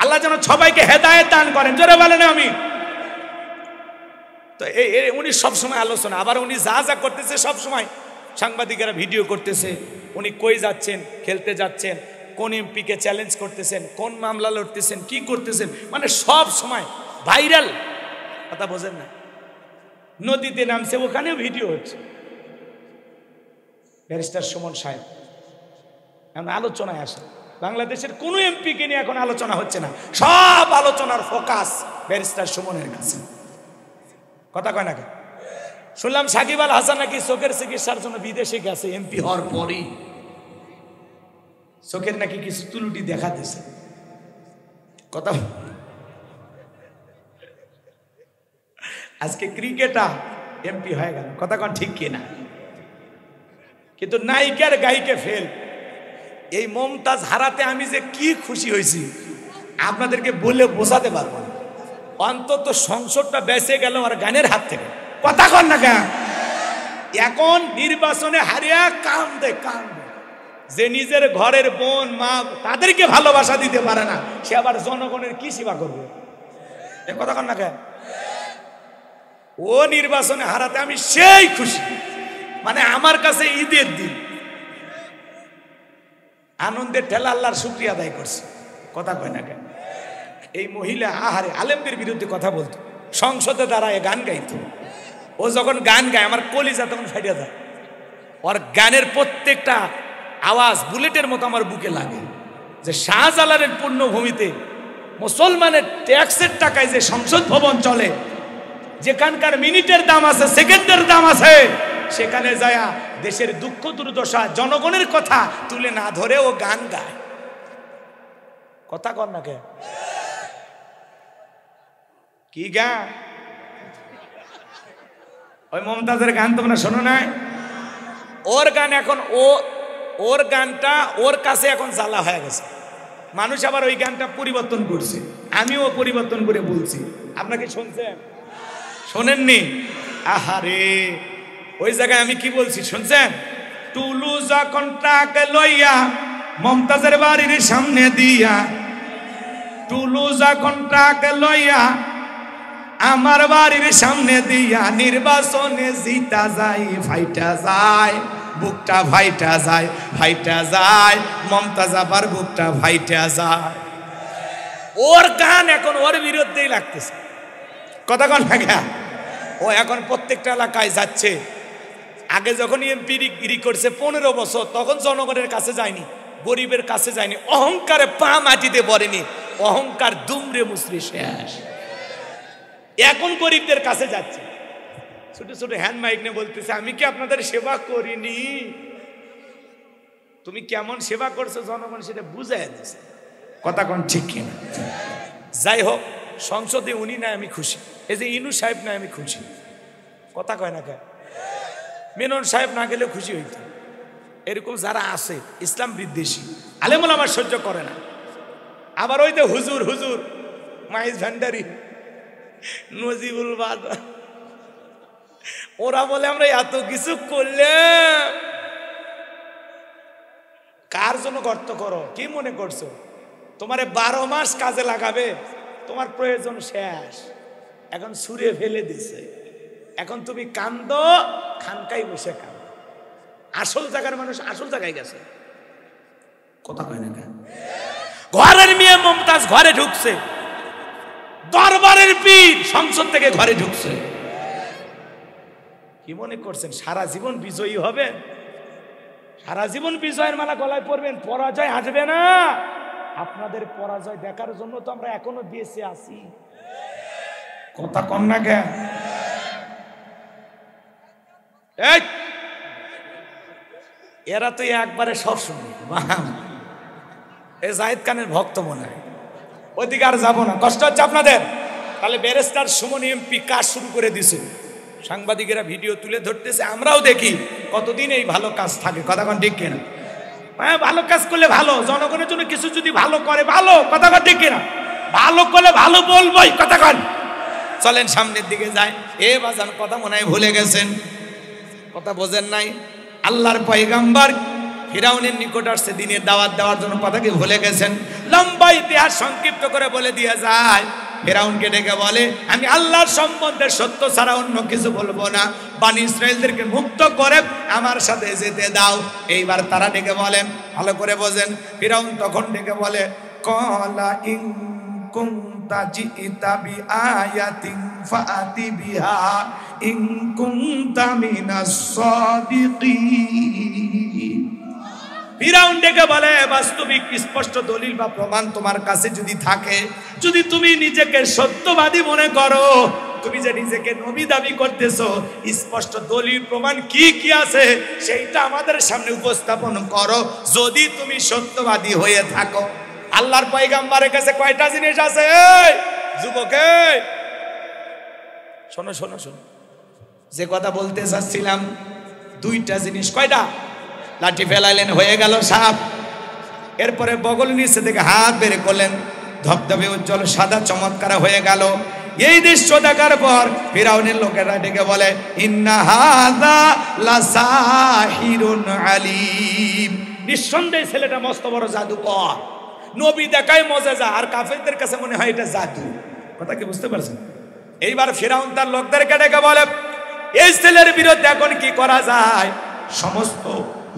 আল্লাহ যেন সবাইকে হেদায়েত দান করেন, জোরে বলেন আমিন। তো উনি সবসময় আলোচনা, আবার উনি যা যা করতেছে সবসময় সাংবাদিকেরা ভিডিও করতেছে, উনি কই যাচ্ছেন, খেলতে যাচ্ছেন, কোন এমপিকে চ্যালেঞ্জ করতেছেন, কোন মামলা লড়তেছেন, কি করতেছেন, মানে সব সময় ভাইরাল। কথা বোঝেন না? নদীতে নামছে, ওখানেও ভিডিও হচ্ছে। ব্যারিস্টার সুমন সাহেব এখন আলোচনায় আসে। বাংলাদেশের কোন এমপিকে নিয়ে এখন আলোচনা হচ্ছে না, সব আলোচনার ফোকাস ব্যারিস্টার সুমনের কাছে। কথা কয় না কেন? শুনলাম সাকিব আল হাসান নাকি চোখের চিকিৎসার জন্য বিদেশে গেছে এমপি হওয়ার পরই, চোখের নাকি কিছু ত্রুটি দেখা দিয়েছে। কথা, আজকে ক্রিকেটার এমপি হয়ে গেল। কথা কন ঠিক কিনা? কিন্তু নায়িকার গায়িকে ফেল। এই মমতাজ হারাতে আমি যে কি খুশি হয়েছি আপনাদেরকে বলে বোঝাতে পারবো না। অন্তত সংসদটা বেঁচে গেল আর গানের হাত থেকে। কথা কন না কেন? এখন নির্বাচনে হারিয়া কান্দে যে নিজের ঘরের বোন মা তাদেরকে ভালোবাসা দিতে পারে না, সে আবার জনগণের কি সেবা করবে? এ কথা কন না কেন? ও নির্বাচনে হারাতে আমি সেই খুশি, মানে আমার কাছে ঈদের দিন, আনন্দের ঠেলা আল্লাহর শুকরিয়া আদায় করছে। কথা কয় না কেন? এই মহিলা আহারে আলেমদের বিরুদ্ধে কথা বলতো, সংসদে দাঁড়ায় গান গাইতো। ও যখন গান গায় আমার কলিজা তখন ফাইটা যায়। ওর গানের প্রত্যেকটা আওয়াজ বুলেটের মতো আমার বুকে লাগে। যে শাহজালালের পূর্ণভূমিতে মুসলমানের ট্যাক্সের টাকায় যে সংসদ ভবন চলে, যেখানকার মিনিটের দাম আছে, সেকেন্ডের দাম আছে, সেখানে যায়া দেশের দুঃখ দুর্দশা জনগণের কথা তুলে না ধরে ও গান গায়। কথা কর না কে? কি গান? ওই মমতাজের গান তোমরা শোনো নাই? ওর গান এখন ওর গানটা ওর কাছে এখন জ্বালা হয়ে গেছে। মানুষ আবার ওই গানটা পরিবর্তন করছে, আমিও পরিবর্তন করে বলছি। আপনাকে শুনছেন? শোনেননি? আহারে, ওই জায়গায় আমি কি বলছি শুনছেন? টুলু যখন ট্রাক লইয়া মমতাজের বাড়ির সামনে দিয়া, টুলু যখন ট্রাক লইয়া আমার বাড়ির সামনে দিয়া, নির্বাচনে জিতা যায় ফাইটা যায়, বুকটা ফাইটা যায়, ফাইটা যায়, মমতাজ আবার বুকটা ফাইটা যায়। ওর গান এখন ওর বিরুদ্ধেই লাগতেছে। কথা কন না? ও এখন প্রত্যেকটা এলাকায় যাচ্ছে। আগে যখন এমপি গিরি করছে 15 বছর, তখন জনগণের কাছে যায়নি, গরিবের কাছে যায়নি, অহংকারে পা মাটিতে পড়েনি, অহংকার দুমড়ে মুচড়ে শেষ। এখন গরিবদের কাছে যাচ্ছে, ছোট ছোট হ্যান্ড মাইক নিয়ে বলতেছে, আমি কি আপনাদের সেবা করিনি? তুমি কেমন সেবা করছো জনগণ সেটা বুঝাই দিচ্ছে। কথা কোন ঠিক কিনা? যাই হোক, সংসদে উনি নাই আমি খুশি, এই যে ইনু সাহেব নাই আমি খুশি। কথা কয় না কেন? মেনন সাহেব না গেলেও খুশি হইত। এরকম যারা আছে ইসলাম বিদ্বেষী আলেমুল আমার সহ্য করে না। আবার ওই যে হুজুর হুজুর মাইজ ভান্ডারি, নজিবুল বাদর, ওরা বলে আমরা এত কিছু করলে কার জন্য গর্ত করো? কি মনে করছো তোমারে 12 মাস কাজে লাগাবে? তোমার প্রয়োজন শেষ, এখন ছুঁড়ে ফেলে দিছে। এখন তুমি কান্দো, খানকাই বসে কান্দো। আসল জায়গার মানুষ আসল জায়গায় গেছে। কথা কয় না? ঘরের মেয়ে মমতাজ ঘরে ঢুকছে, দরবারের পীর সংসদ থেকে ঘরে ঢুকছে। কি মনে করছেন সারা জীবন বিজয়ী হবেন? সারা জীবন বিজয়ের মালা গলায় পরবেন, পরাজয় আসবে না। আপনাদের পরাজয় দেখার জন্য তো আমরা এখনো বেঁচে আছি। কথা কম না কেন? এরা তো একবারে সব শুনে। এ জাহিদ খানের ভক্ত মনে হয়। ওইদিকে আর যাবো না, কষ্ট হচ্ছে আপনাদের। তাহলে ব্যারিস্টার সুমন এমপি কাজ শুরু করে দিছে, সাংবাদিকেরা ভিডিও তুলে ধরতেছে, আমরাও দেখি কতদিন এই ভালো কাজ থাকে। কথা কন ঠিক কিনা? হ্যাঁ, ভালো কাজ করলে ভালো, জনগণের জন্য কিছু যদি ভালো করে ভালো। কথা কন ঠিক কিনা? ভালো করলে ভালো বলবোই। কথা কন। চলেন সামনের দিকে যাই। এ বাজান কথা মনে হয় ভুলে গেছেন, কথা বোঝেন নাই। আল্লাহর পয়গাম্বর ফিরাউনের নিকট আসছে দিনের দাওয়াত দেওয়ার জন্য, কথা কি ভুলে গেছেন? লম্বা ইতিহাস সংক্ষিপ্ত করে বলে দিয়ে যায়। ফিরাউনকে ডেকে বলে, আমি আল্লাহর সম্বন্ধে সত্য ছাড়া অন্য কিছু বলবো না, বনী ইসরাইলদেরকে মুক্ত করে আমার সাথে যেতে দাও। এইবার তারা ডেকে বলেন, ভালো করে বোঝেন। ফিরাউন তখন ডেকে বলে, কলা ইন কুনতা জিতা বিআয়াতিন ফাতি বিহা ইন কুনতা মিনাস সাদিকিন। ফিরাউন ডেকে বলে, বাস্তবিক স্পষ্ট দলিল বা প্রমাণ তোমার কাছে যদি থাকে, যদি তুমি নিজেকে সত্যবাদী মনে করো, তুমি যে নিজেকে নবী দাবি করতেছো, স্পষ্ট দলিল প্রমাণ কি কি আছে সেইটা আমাদের সামনে উপস্থাপন করো, যদি তুমি সত্যবাদী হয়ে থাকো। আল্লাহর পয়গাম্বরের কাছে কয়টা জিনিস আছে? যুবকে শোনো শোনো শোনো, যে কথা বলতে চাচ্ছিলাম, 2টা জিনিস। কয়টা? লাঠি ফেলাইলেন, হয়ে গেল সাপ। এরপরে বগল নিচে থেকে হাত বের করলেন, ধবধবে উজ্জ্বল সাদা চমৎকার হয়ে গেল। এই দৃশ্য দেখার পর ফিরাউনের লোকেরা ডেকে বলে ইন্না হাযা লাসাহিরুন আলিম, নিঃসন্দেহে ছেলেটা মস্ত বড় জাদুকর। নবী দেখায় মুজিজা, আর কাফেরদের কাছে মনে হয় এটা জাদু। কথা কি বুঝতে পারছেন? এইবার ফিরাউন তার লোকদেরকে ডেকে বলে এই ছেলের বিরুদ্ধে এখন কি করা যায়? সমস্ত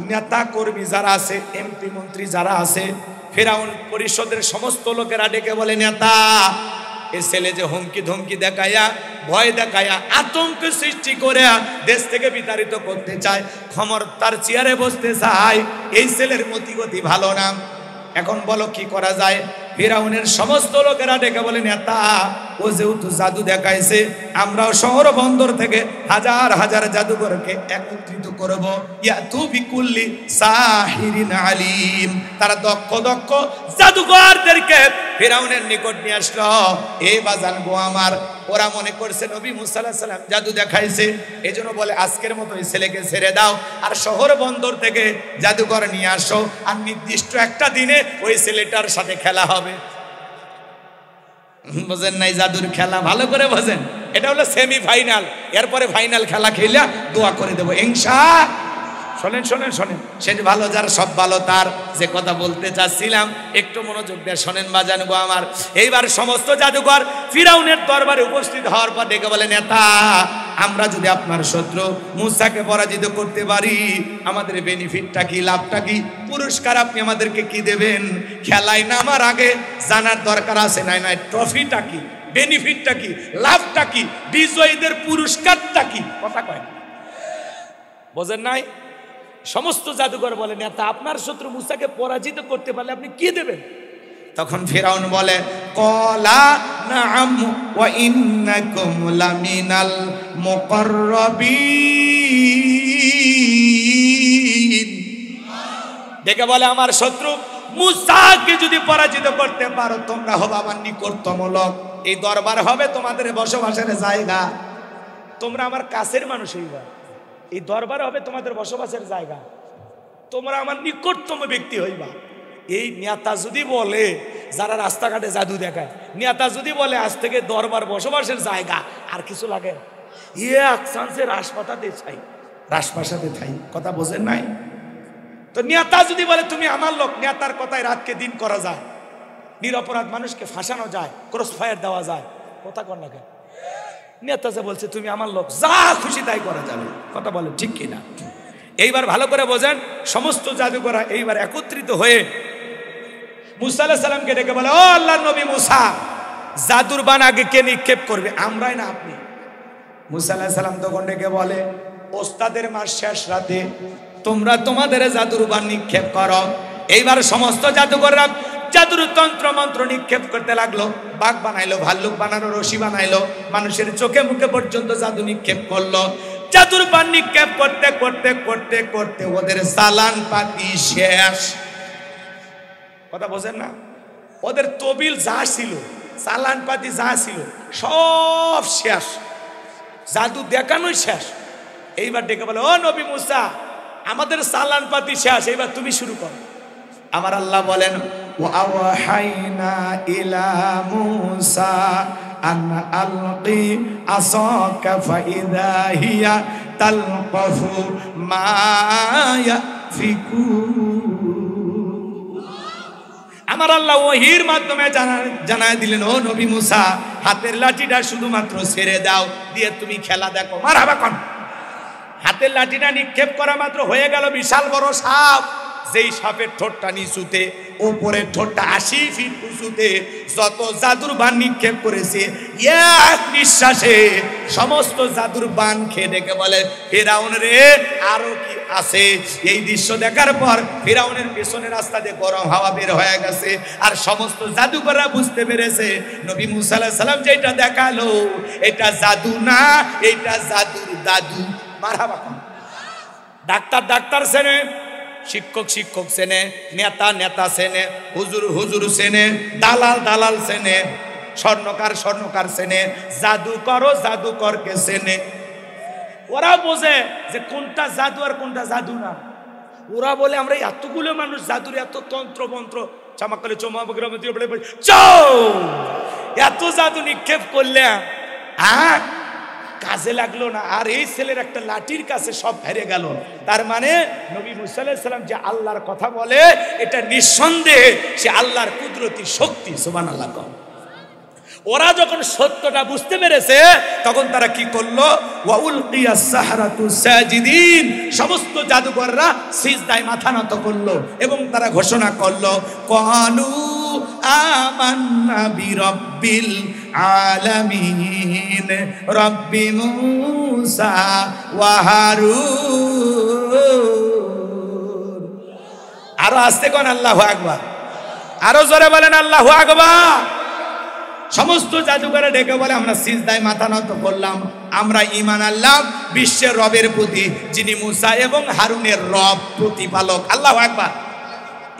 নেতা কর্মী যারা আছে, এমপি মন্ত্রী যারা আছে, ফিরাউন পরিষদের সমস্ত লোকেরা ডেকে বলে নেতা, এই ছেলে যে হুমকি ধমকি দেখায়া, ভয় দেখায়া, আতঙ্ক সৃষ্টি করে দেশ থেকে বিতাড়িত করতে চায়, ক্ষমতার চেয়ারে বসতে চায়, এই ছেলের মতিগতি ভালো না। এখন বলো কি করা যায়? ফিরাউনের সমস্ত লোকেরা ডেকে বলে নেতা, ও যেহেতু জাদু দেখাইছে, আমরাও শহর বন্দর থেকে হাজার হাজার জাদুঘরকে একত্রিত করব, ইয়াতু বিকুল্লি সাহিরিন আলিম। তারা দক্ষ দক্ষ জাদুঘরদেরকে ফিরাউনের নিকট নিয়ে আসলো। এ বাজান গো আমার, ওরা মনে করছে নবী মুসা আলাইহিস সালাম জাদু দেখাইছে, এজন্য বলে আজকের মতো এই ছেলেকে ছেড়ে দাও, আর শহর বন্দর থেকে জাদুঘর নিয়ে আসো, আর নির্দিষ্ট একটা দিনে ওই ছেলেটার সাথে খেলা হবে। বোঝেন নাই জাদুর খেলা? ভালো করে বোঝেন। এটা হলো সেমিফাইনাল, এরপরে ফাইনাল খেলা খেলে দোয়া করে দেবো ইনশাআল্লাহ। শোনেন শোনেন শোনেন, সে ভালো যার সব ভালো তার। যে কথা বলতে চাচ্ছিলাম একটু মনোযোগ দিয়ে শোনেন বাজান গো আমার। এইবার সমস্ত জাদুঘর ফিরাউনের দরবারে উপস্থিত হওয়ার পর ডেকে বলে নেতা, আমরা যদি আপনার শত্রু মুসাকে পরাজিত করতে পারি, আমাদের বেনিফিটটা কি, লাভটা কি, পুরস্কার আপনি আমাদেরকে কি দেবেন? খেলায় নামার আগে জানার দরকার আছে নাই নাই ট্রফিটা কি, বেনিফিটটা কি, লাভটা কি, বিজয়ীদের পুরস্কারটা কি? কথা কয় না, বোঝেন নাই? সমস্ত জাদুঘর বলে নেতা, আপনার শত্রু মুসাকে পরাজিত করতে পারলে আপনি কি দেবেন? তখন ফিরাউন বলে কলা নাআম ওয়া ইন্নাকুম লামিনাল মুকাররাবিন। দেখে বলে আমার শত্রু মুসাকে যদি পরাজিত করতে পারো, তোমরা হবে আমার নিকটতম লোক, এই দরবার হবে তোমাদের বসবাসের জায়গা, তোমরা আমার কাছের মানুষ হইবা, এই দরবার হবে তোমাদের বসবাসের জায়গা, তোমরা আমার নিকটতম ব্যক্তি হইবা। এই নেতা যদি বলে, যারা রাস্তাঘাটে জাদু দেখায়, নেতা যদি বলে আজ থেকে দরবার বসবাসের জায়গা, আর কিছু লাগে? এক চান্সে রাজপাতাতে চাই, রাজপ্রাসাদে চাই। কথা বোঝেন নাই? তো নেতা যদি বলে তুমি আমার লোক, নেতার কথায় রাতকে দিন করা যায়, নিরপরাধ মানুষকে ফাঁসানো যায়, ক্রস ফায়ার দেওয়া যায়। কথা কর না কেন? নেতা যে বলছে তুমি আমার লোক, যা খুশি তাই করা যাবে। কথা বলে ঠিক কিনা? এইবার ভালো করে বোঝেন, সমস্ত জাদুকররা এইবার একত্রিত হয়ে মুসা আলাইহিস সালামকে ডেকে বলে ও আল্লাহর নবী মুসা, জাদুর বান আগে কে নিক্ষেপ করবে? আমরাই না আপনি? মুসা আলাইহিস সালাম তখন ডেকে বলে ওস্তাদের মাস শেষ রাতে তোমরা তোমাদের জাদুর বান নিক্ষেপ করো। এইবার সমস্ত জাদুকররা জাদুর তন্ত্র মন্ত্র নিক্ষেপ করতে লাগলো, বাঘ বানাইলো, ভাল্লুক বানানো, রশি বানাইলো, মানুষের চোখে মুখে পর্যন্ত জাদু নিক্ষেপ করলো। জাদুর বান নিক্ষেপ করতে করতে করতে করতে ওদের চালান পাতি শেষ। কথা বোঝেন না? ওদের তবিল যা ছিল, চালান পাতি যা ছিল, সব শেষ, জাদু দেখানোই শেষ। এইবার ডেকে বলে ও নবী মুসা, আমাদের চালান পাতি শেষ, এইবার তুমি শুরু করো। আমার আল্লাহ বলেন ওয়াওয়াহাইনা ইলা মুসা আন আলকি আসাকা ফাইদা হিয়া তালকাফু মা ইয়াফিকুন। আমার আল্লাহ ওহীর মাধ্যমে জানায় দিলেন ও নবী মুসা, হাতের লাঠিটা শুধুমাত্র ছেড়ে দাও, দিয়ে তুমি খেলা দেখো। মারহাবা কোন? হাতের লাঠিটা নিক্ষেপ করা মাত্র হয়ে গেল বিশাল বড় সাপ। যেই সাপের ঠোঁটটা নিচুতে, উপরের ঠোঁটটা 80 ফিট উঁচুতে, যত জাদুর বান নিক্ষেপ করেছে এক নিঃশ্বাসে সমস্ত জাদুর বান খেয়ে ডেকে বলে ফিরাউন রে আরো কি আছে? এই দৃশ্য দেখার পর ফিরাউনের পেছনে রাস্তা দিয়ে গরম হাওয়া বের হয়ে গেছে, আর সমস্ত জাদুকররা বুঝতে পেরেছে নবী মুসা আলাইহিস সালাম যেটা দেখালো এটা জাদু না, এটা জাদুর দাদু। মারহাবা। ডাক্তার ডাক্তার সেনে, শিক্ষক শিক্ষক সেনে, নেতা নেতা সেনে, হুজুর হুজুর সেনে, দালাল দালাল সেনে, স্বর্ণকার স্বর্ণকার সেনে, জাদুকর জাদুকরকে সেনে। ওরা বোঝে যে কোনটা জাদু আর কোনটা জাদু না। ওরা বলে আমরা এতগুলো মানুষ জাদুর এত তন্ত্র মন্ত্র চামাকালে চমা এত জাদু নিক্ষেপ করলাম, হ্যাঁ কাজে লাগলো না। আর এই ছেলের একটা লাঠির কাছে সব হেরে গেল। তার মানে নবী মুসা আলাইহিস সালাম যে আল্লাহর কথা বলে, এটা নিঃসন্দেহে সে আল্লাহর কুদরতি শক্তি। সুবহানাল্লাহ। ওরা যখন সত্যটা বুঝতে পেরেছে তখন তারা কি করলো? ওয়া উলকিয়াস সাহারাতু সাজিদিন, সমস্ত জাদুকররা সিজদায় মাথা নত করলো এবং তারা ঘোষণা করলো, ক্বালু আমান্না বিরাব্বিল আলামিন রাব্বি মূসা ওয়া হারুন। আরো আস্তে কোন আল্লাহু আকবার, আরো জোরে বলেন আল্লাহু আকবার। সমস্ত জাদুকরে ডেকে বলে, আমরা সিজদায় মাথা নত করলাম, আমরা ঈমান আনলাম বিশ্বের রবের প্রতি, যিনি মূসা এবং হারুনের রব, প্রতিপালক। আল্লাহু আকবার।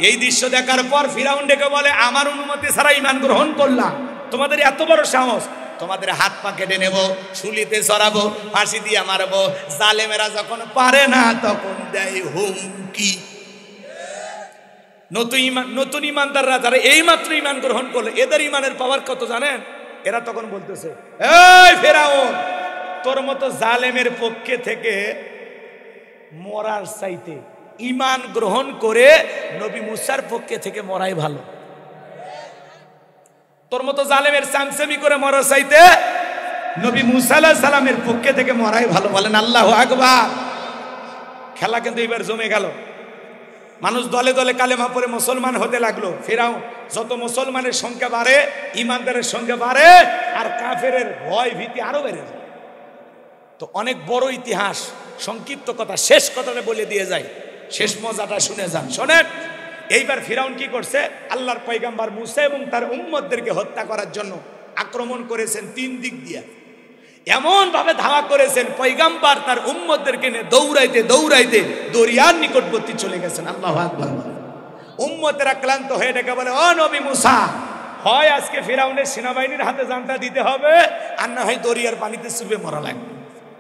এই দৃশ্য দেখার পর ফিরাউন ডেকে বলে, আমার অনুমতি ছাড়া ঈমান গ্রহণ করলাম, তোমাদের এত বড় সাহস, তোমাদের হাত পা কেটে নেব, শুলিতে চড়াবো, ফাঁসি দিয়ে মারবো। জালেমেরা যখন পারে না তখন দেয় হুমকি। নতুন ইমানদাররা যারা এই মাত্র ঈমান গ্রহণ করলো, এদের ঈমানের পাওয়ার কত জানেন? এরা তখন বলতেছে, এই ফিরাউন, তোর মতো জালেমের পক্ষে থেকে মরার চাইতে ঈমান গ্রহণ করে নবী মুসার পক্ষে থেকে মরাই ভালো। তোর মতো জালেমের চামচামি করে মরার চাইতে নবী মুসা আলাইহিস সালামের পক্ষে থেকে মরাই ভালো। বলেন আল্লাহু আকবার। খেলা কিন্তু এবার জমে গেল। মানুষ দলে দলে কালেমা পড়ে মুসলমান হতে লাগলো। ফিরাউন যত মুসলমানের সংখ্যা বাড়ে, ইমানদারের সংখ্যা বাড়ে, আর কাফেরের ভয় ভীতি আরো বেড়ে যায়। তো অনেক বড় ইতিহাস, সংক্ষিপ্ত কথা, শেষ কথাটা বলে দিয়ে যায়, শেষ মজাটা শুনে যান। শোনেন, এইবার ফিরাউন কি করছে? আল্লাহর পয়গম্বর মুসা এবং তার উম্মতদেরকে হত্যা করার জন্য আক্রমণ করেছেন তিন দিক দিয়ে। এমন ভাবে ধাওয়া করেছেন, পয়গম্বর তার উম্মতদেরকে নিয়ে দৌড়াইতে দৌড়াইতে দরিয়ার নিকটবর্তী চলে গেছেন। আল্লাহু আকবার। উম্মতেরা ক্লান্ত হয়ে ডেকে বলে, ও নবী মুসা, হয় আজকে ফিরাউনের সেনাবাহিনীর হাতে জানটা দিতে হবে, আর না হয় দরিয়ার পানিতে চুবে মরা লাগবে,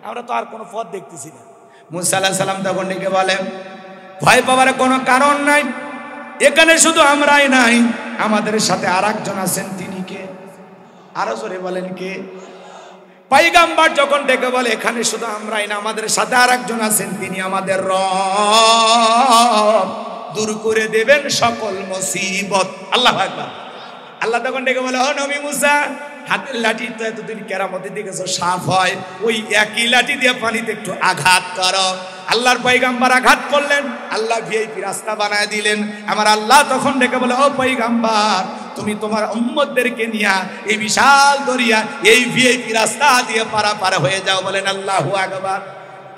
আমরা তো আর কোনো পথ দেখতেছি না। মুসা আলাইহিস সালাম তখন ডেকে বলেন, ভয় পাওয়ার কোনো কারণ নাই, এখানে শুধু আমরাই নাই, আমাদের সাথে আরেকজন আছেন। তিনি কে? আরো জোরে বলেন কে? পয়গম্বর যখন ডেকে বলে, এখানে শুধু আমরাই না, আমাদের সাথে আরেকজন আছেন, তিনি আমাদের রব, দূর করে দেবেন সকল মুসিবত। আল্লাহু আকবার। আল্লাহ তখন ডেকে বলে, ও নবী মুসা, হাতের লাঠি তো এতদিন কেরামতে দেখেছো সাফ হয়, ওই একই লাঠি দিয়ে পানিতে একটু আঘাত করো। আল্লাহর পয়গম্বর আঘাত করলেন, আল্লাহ ভিআইপি রাস্তা বানায় দিলেন। আমার আল্লাহ তখন ডেকে বলে, ও পয়গম্বর, তুমি তোমার উম্মতদেরকে নিয়ে এই বিশাল দরিয়া, এই ভিআইপি রাস্তা দিয়ে পারাপার হয়ে যাও। বলেন আল্লাহু আকবার।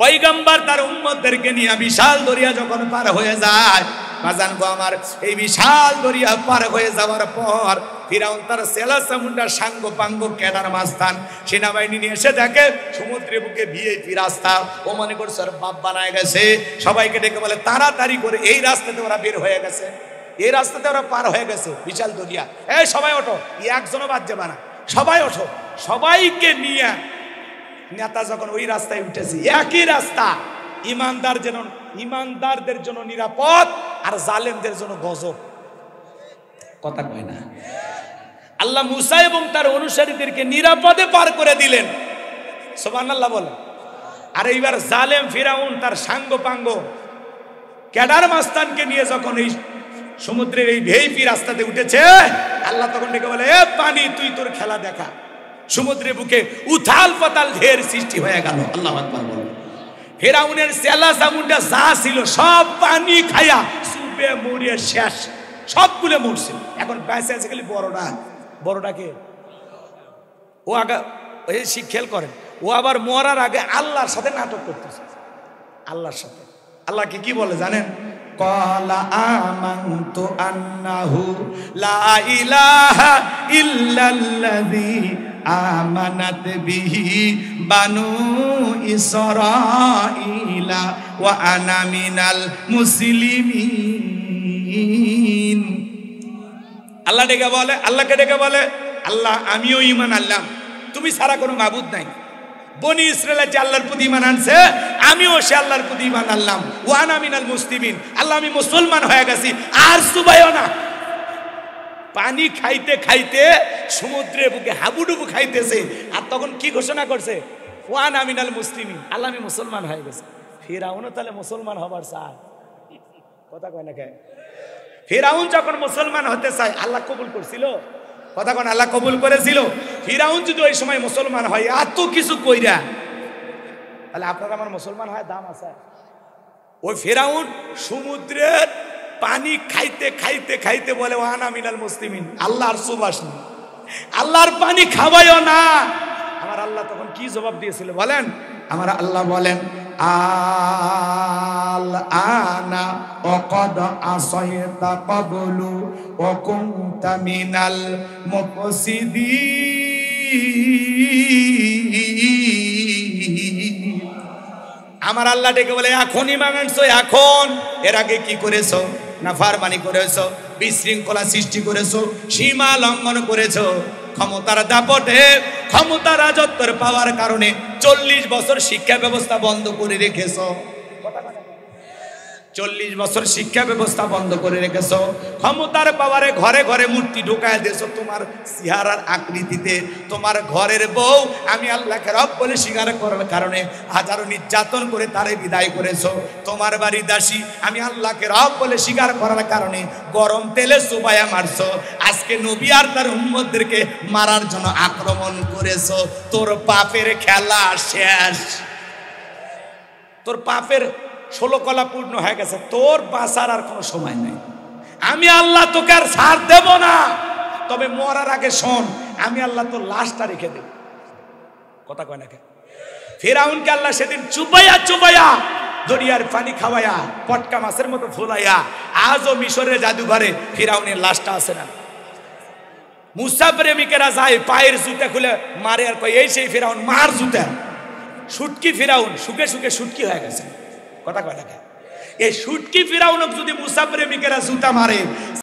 পয়গম্বর তার উম্মতদেরকে নিয়ে বিশাল দরিয়া যখন পার হয়ে যায়, বাজান গো আমার, এই বিশাল দরিয়া পার হয়ে যাওয়ার পর ফিরাউন তার সেলা চামুন্ডা সাঙ্গ পাঙ্গ কেনার মাস্তান সেনাবাহিনী নিয়ে এসে দেখে সমুদ্রের বুকে ভিআইপি রাস্তা। ও মনে করছে ওর বাপ বানায় গেছে, সবাইকে ডেকে বলে তাড়াতাড়ি করে এই রাস্তাতে ওরা বের হয়ে গেছে, এই রাস্তাতে ওরা পার হয়ে গেছে বিশাল দরিয়া। এই সবাই ওঠো, একজনও বাদ যাবে না, সবাই ওঠো। সবাইকে নিয়ে নেতা যখন ওই রাস্তায় উঠেছে, একই রাস্তা, ইমানদারদের জন্য নিরাপদ আর জালেমদের জন্য গজব। কথা কয় না? আল্লাহ মুসা এবং তার অনুসারীদেরকে নিরাপদে পার করে দিলেন। সুবহানাল্লাহ বলেন। আর এইবার জালেম ফিরাউন তার সাঙ্গ পাঙ্গ ক্যাডার মাস্তানকে নিয়ে যখন এই সমুদ্রের এই ভিআইপি রাস্তাতে উঠেছে, আল্লাহ তখন ডেকে বলে, এ পানি, তুই তোর খেলা দেখা। সমুদ্রের বুকে উথাল পাতাল ঢের সৃষ্টি হয়ে গেল। আল্লাহু আকবার বলেন। ফিরাউনের সেলা চামুন্ডা যা ছিল সব পানি খায়া চুবে মরিয়ে শেষ, সবগুলো মরছে। এখন বেঁচে আছে খালি বড়টা। বড়টাকে ও আগে খেয়াল করেন, ও আবার মরার আগে আল্লাহর সাথে নাটক করতেছে। আল্লাহর সাথে আল্লাহকে কি বলে জানেন? ক্বালা আমানতু আন্নাহু লা ইলাহা ইল্লাল্লাযী আমানাত বিহি বানু ইসরাঈলা ওয়া আনা মিনাল মুসলিমিন। আল্লাহ ডেকে বলে, আল্লাহকে ডেকে বলে, আল্লাহ আমিও ঈমান আনলাম, তুমি ছাড়া কোনো মাবুদ নাই। বনি ইসরায়েল যে আল্লাহর প্রতি ঈমান আনছে, আমিও সে আল্লাহর প্রতি ঈমান আনলাম। ওয়া আনা মিনাল মুসলিমিন, আল্লাহ আমি মুসলমান হয়ে গেছি, আর সুবাইও না। পানি খাইতে খাইতে সমুদ্রের বুকে হাবুডুবু খাইতেছে। আর তখন কি ঘোষণা করছে? ওয়ান আমিনাল মুসলিমিন, আল্লাহ আমি মুসলমান হয়ে গেছে। ফিরাউনও তাহলে মুসলমান হবার চায়, কথা কয় না কে? ফিরাউন যখন মুসলমান হতে চায় আল্লাহ কবুল করছিল, কথা কোন আল্লাহ কবুল করেছিল? ফিরাউন যদি ওই সময় মুসলমান হয় এত কিছু কইরা, তাহলে আপনার আমার মুসলমান হয় দাম আছে? ওই ফিরাউন সমুদ্রের পানি খাইতে খাইতে খাইতে বলে ওয়ানা মিনাল মুসলিমিন, আল্লাহর সুবাসনি, আল্লাহর পানি খাওয়াইও না। আমার আল্লাহ তখন কি জবাব দিয়েছিল বলেন? আমার আল্লাহ বলেন আল আনা ওয়াকাদ আসাইতা ক্বাবলু ওয়া কুনতা মিনাল মুফসিদিন। আমার আল্লাহ ডেকে বলে এখনই মানছো, এখন। এর আগে কি করেছো? নাফরমানি করেছো, বিশৃঙ্খলা সৃষ্টি করেছো, সীমা লঙ্ঘন করেছো। ক্ষমতার দাপটে, ক্ষমতা রাজত্বের পাওয়ার কারণে 40 বছর শিক্ষা ব্যবস্থা বন্ধ করে রেখেছো। 40 বছর শিক্ষা ব্যবস্থা বন্ধ করে রেখেছো। ক্ষমতার পাওয়ারে ঘরে ঘরে মূর্তি ঢুকায় দিয়েছো তোমার চেহারার আকৃতিতে। তোমার ঘরের বউ আমি আল্লাহকে রব বলে স্বীকার করার কারণে হাজারো নির্যাতন করে তারে বিদায় করেছো। তোমার বাড়ি দাসী আমি আল্লাহকে রব বলে স্বীকার করার কারণে গরম তেলে চুবাইয়া মারছো। আজকে নবী আর তার উম্মতদেরকে মারার জন্য আক্রমণ করেছো। তোর পাপের খেলা শেষ, তোর পাপের 16 কলা পূর্ণ হয়ে গেছে, তোর বাঁচার আর কোনো সময় নেই। আমি আল্লাহ তোকে আর ছাড় দেব না, তবে মরার আগে শোন, আমি আল্লাহ তোর লাশটা রেখে দেব। কথা কয় না কে? ফিরাউনকে আল্লাহ সেদিন চুবাইয়া চুবাইয়া দরিয়ার পানি খাওয়াইয়া পটকা মাছের মতো ফুলাইয়া আজও মিশরের জাদুঘরে ফিরাউনের লাশটা আছে না। মুসা প্রেমিকেরা যায় পায়ের জুতা খুলে মারে আর কয় এই সেই ফিরাউন, মার জুতা। শুটকি ফিরাউন শুকে শুকে শুটকি হয়ে গেছে। কথা কয় না? এই শুটকি ফিরাউনক যদি মুসা প্রেমিকেরা জুতা মারে,